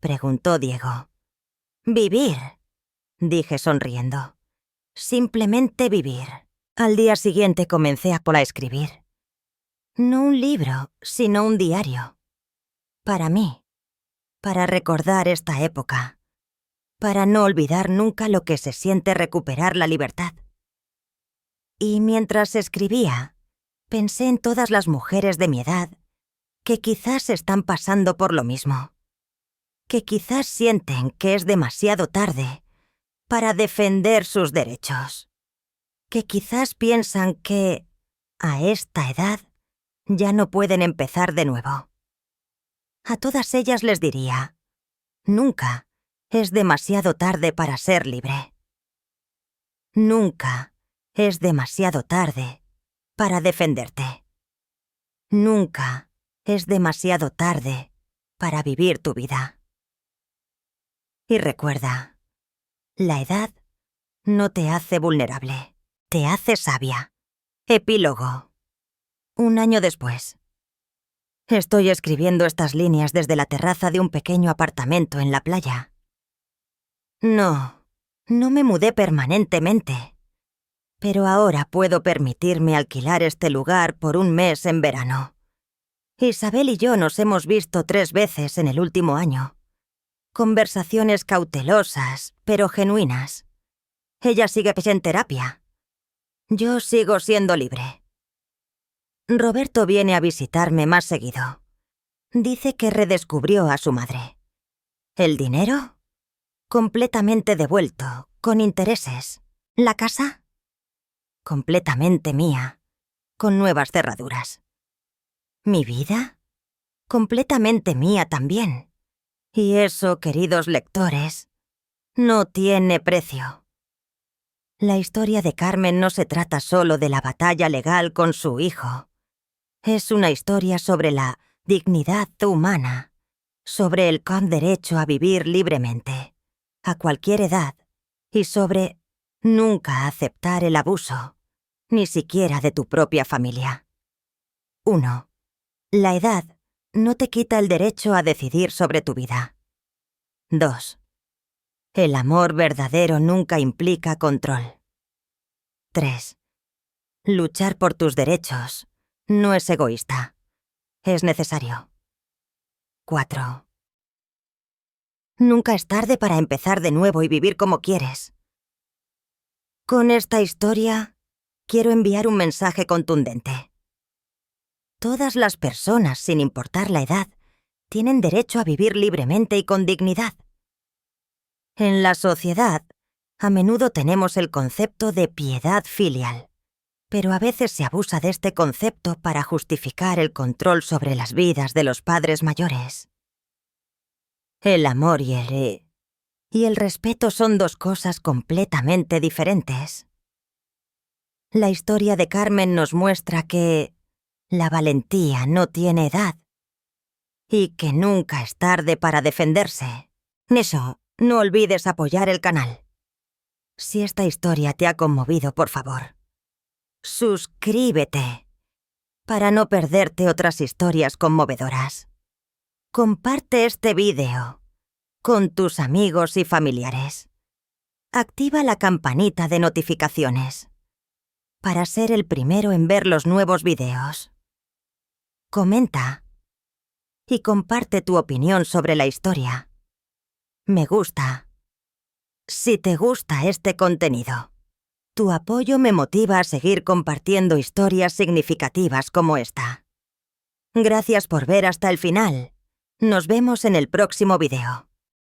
preguntó Diego. «Vivir», dije sonriendo. «Simplemente vivir». Al día siguiente comencé a escribir. No un libro, sino un diario. Para mí. Para recordar esta época. Para no olvidar nunca lo que se siente recuperar la libertad. Y mientras escribía, pensé en todas las mujeres de mi edad que quizás están pasando por lo mismo. que quizás sienten que es demasiado tarde para defender sus derechos, que quizás piensan que, a esta edad, ya no pueden empezar de nuevo. A todas ellas les diría, nunca es demasiado tarde para ser libre. Nunca es demasiado tarde para defenderte. Nunca es demasiado tarde para vivir tu vida. Y recuerda, la edad no te hace vulnerable, te hace sabia. Epílogo. 1 año después. Estoy escribiendo estas líneas desde la terraza de un pequeño apartamento en la playa. No me mudé permanentemente, pero ahora puedo permitirme alquilar este lugar por 1 mes en verano. Isabel y yo nos hemos visto 3 veces en el último año. Conversaciones cautelosas, pero genuinas. Ella sigue en terapia. Yo sigo siendo libre. Roberto viene a visitarme más seguido. Dice que redescubrió a su madre. ¿El dinero? Completamente devuelto, con intereses. ¿La casa? Completamente mía, con nuevas cerraduras. ¿Mi vida? Completamente mía también. Y eso, queridos lectores, no tiene precio. La historia de Carmen no se trata solo de la batalla legal con su hijo. Es una historia sobre la dignidad humana, sobre el derecho a vivir libremente, a cualquier edad, y sobre nunca aceptar el abuso, ni siquiera de tu propia familia. 1. La edad no te quita el derecho a decidir sobre tu vida. 2. El amor verdadero nunca implica control. 3. Luchar por tus derechos no es egoísta, es necesario. 4. Nunca es tarde para empezar de nuevo y vivir como quieres. Con esta historia, quiero enviar un mensaje contundente. Todas las personas, sin importar la edad, tienen derecho a vivir libremente y con dignidad. En la sociedad, a menudo tenemos el concepto de piedad filial, pero a veces se abusa de este concepto para justificar el control sobre las vidas de los padres mayores. El amor y el respeto son 2 cosas completamente diferentes. La historia de Carmen nos muestra que la valentía no tiene edad y que nunca es tarde para defenderse. Eso, no olvides apoyar el canal. Si esta historia te ha conmovido, por favor, suscríbete para no perderte otras historias conmovedoras. Comparte este vídeo con tus amigos y familiares. Activa la campanita de notificaciones para ser el primero en ver los nuevos videos. Comenta y comparte tu opinión sobre la historia. Me gusta. Si te gusta este contenido, tu apoyo me motiva a seguir compartiendo historias significativas como esta. Gracias por ver hasta el final. Nos vemos en el próximo video.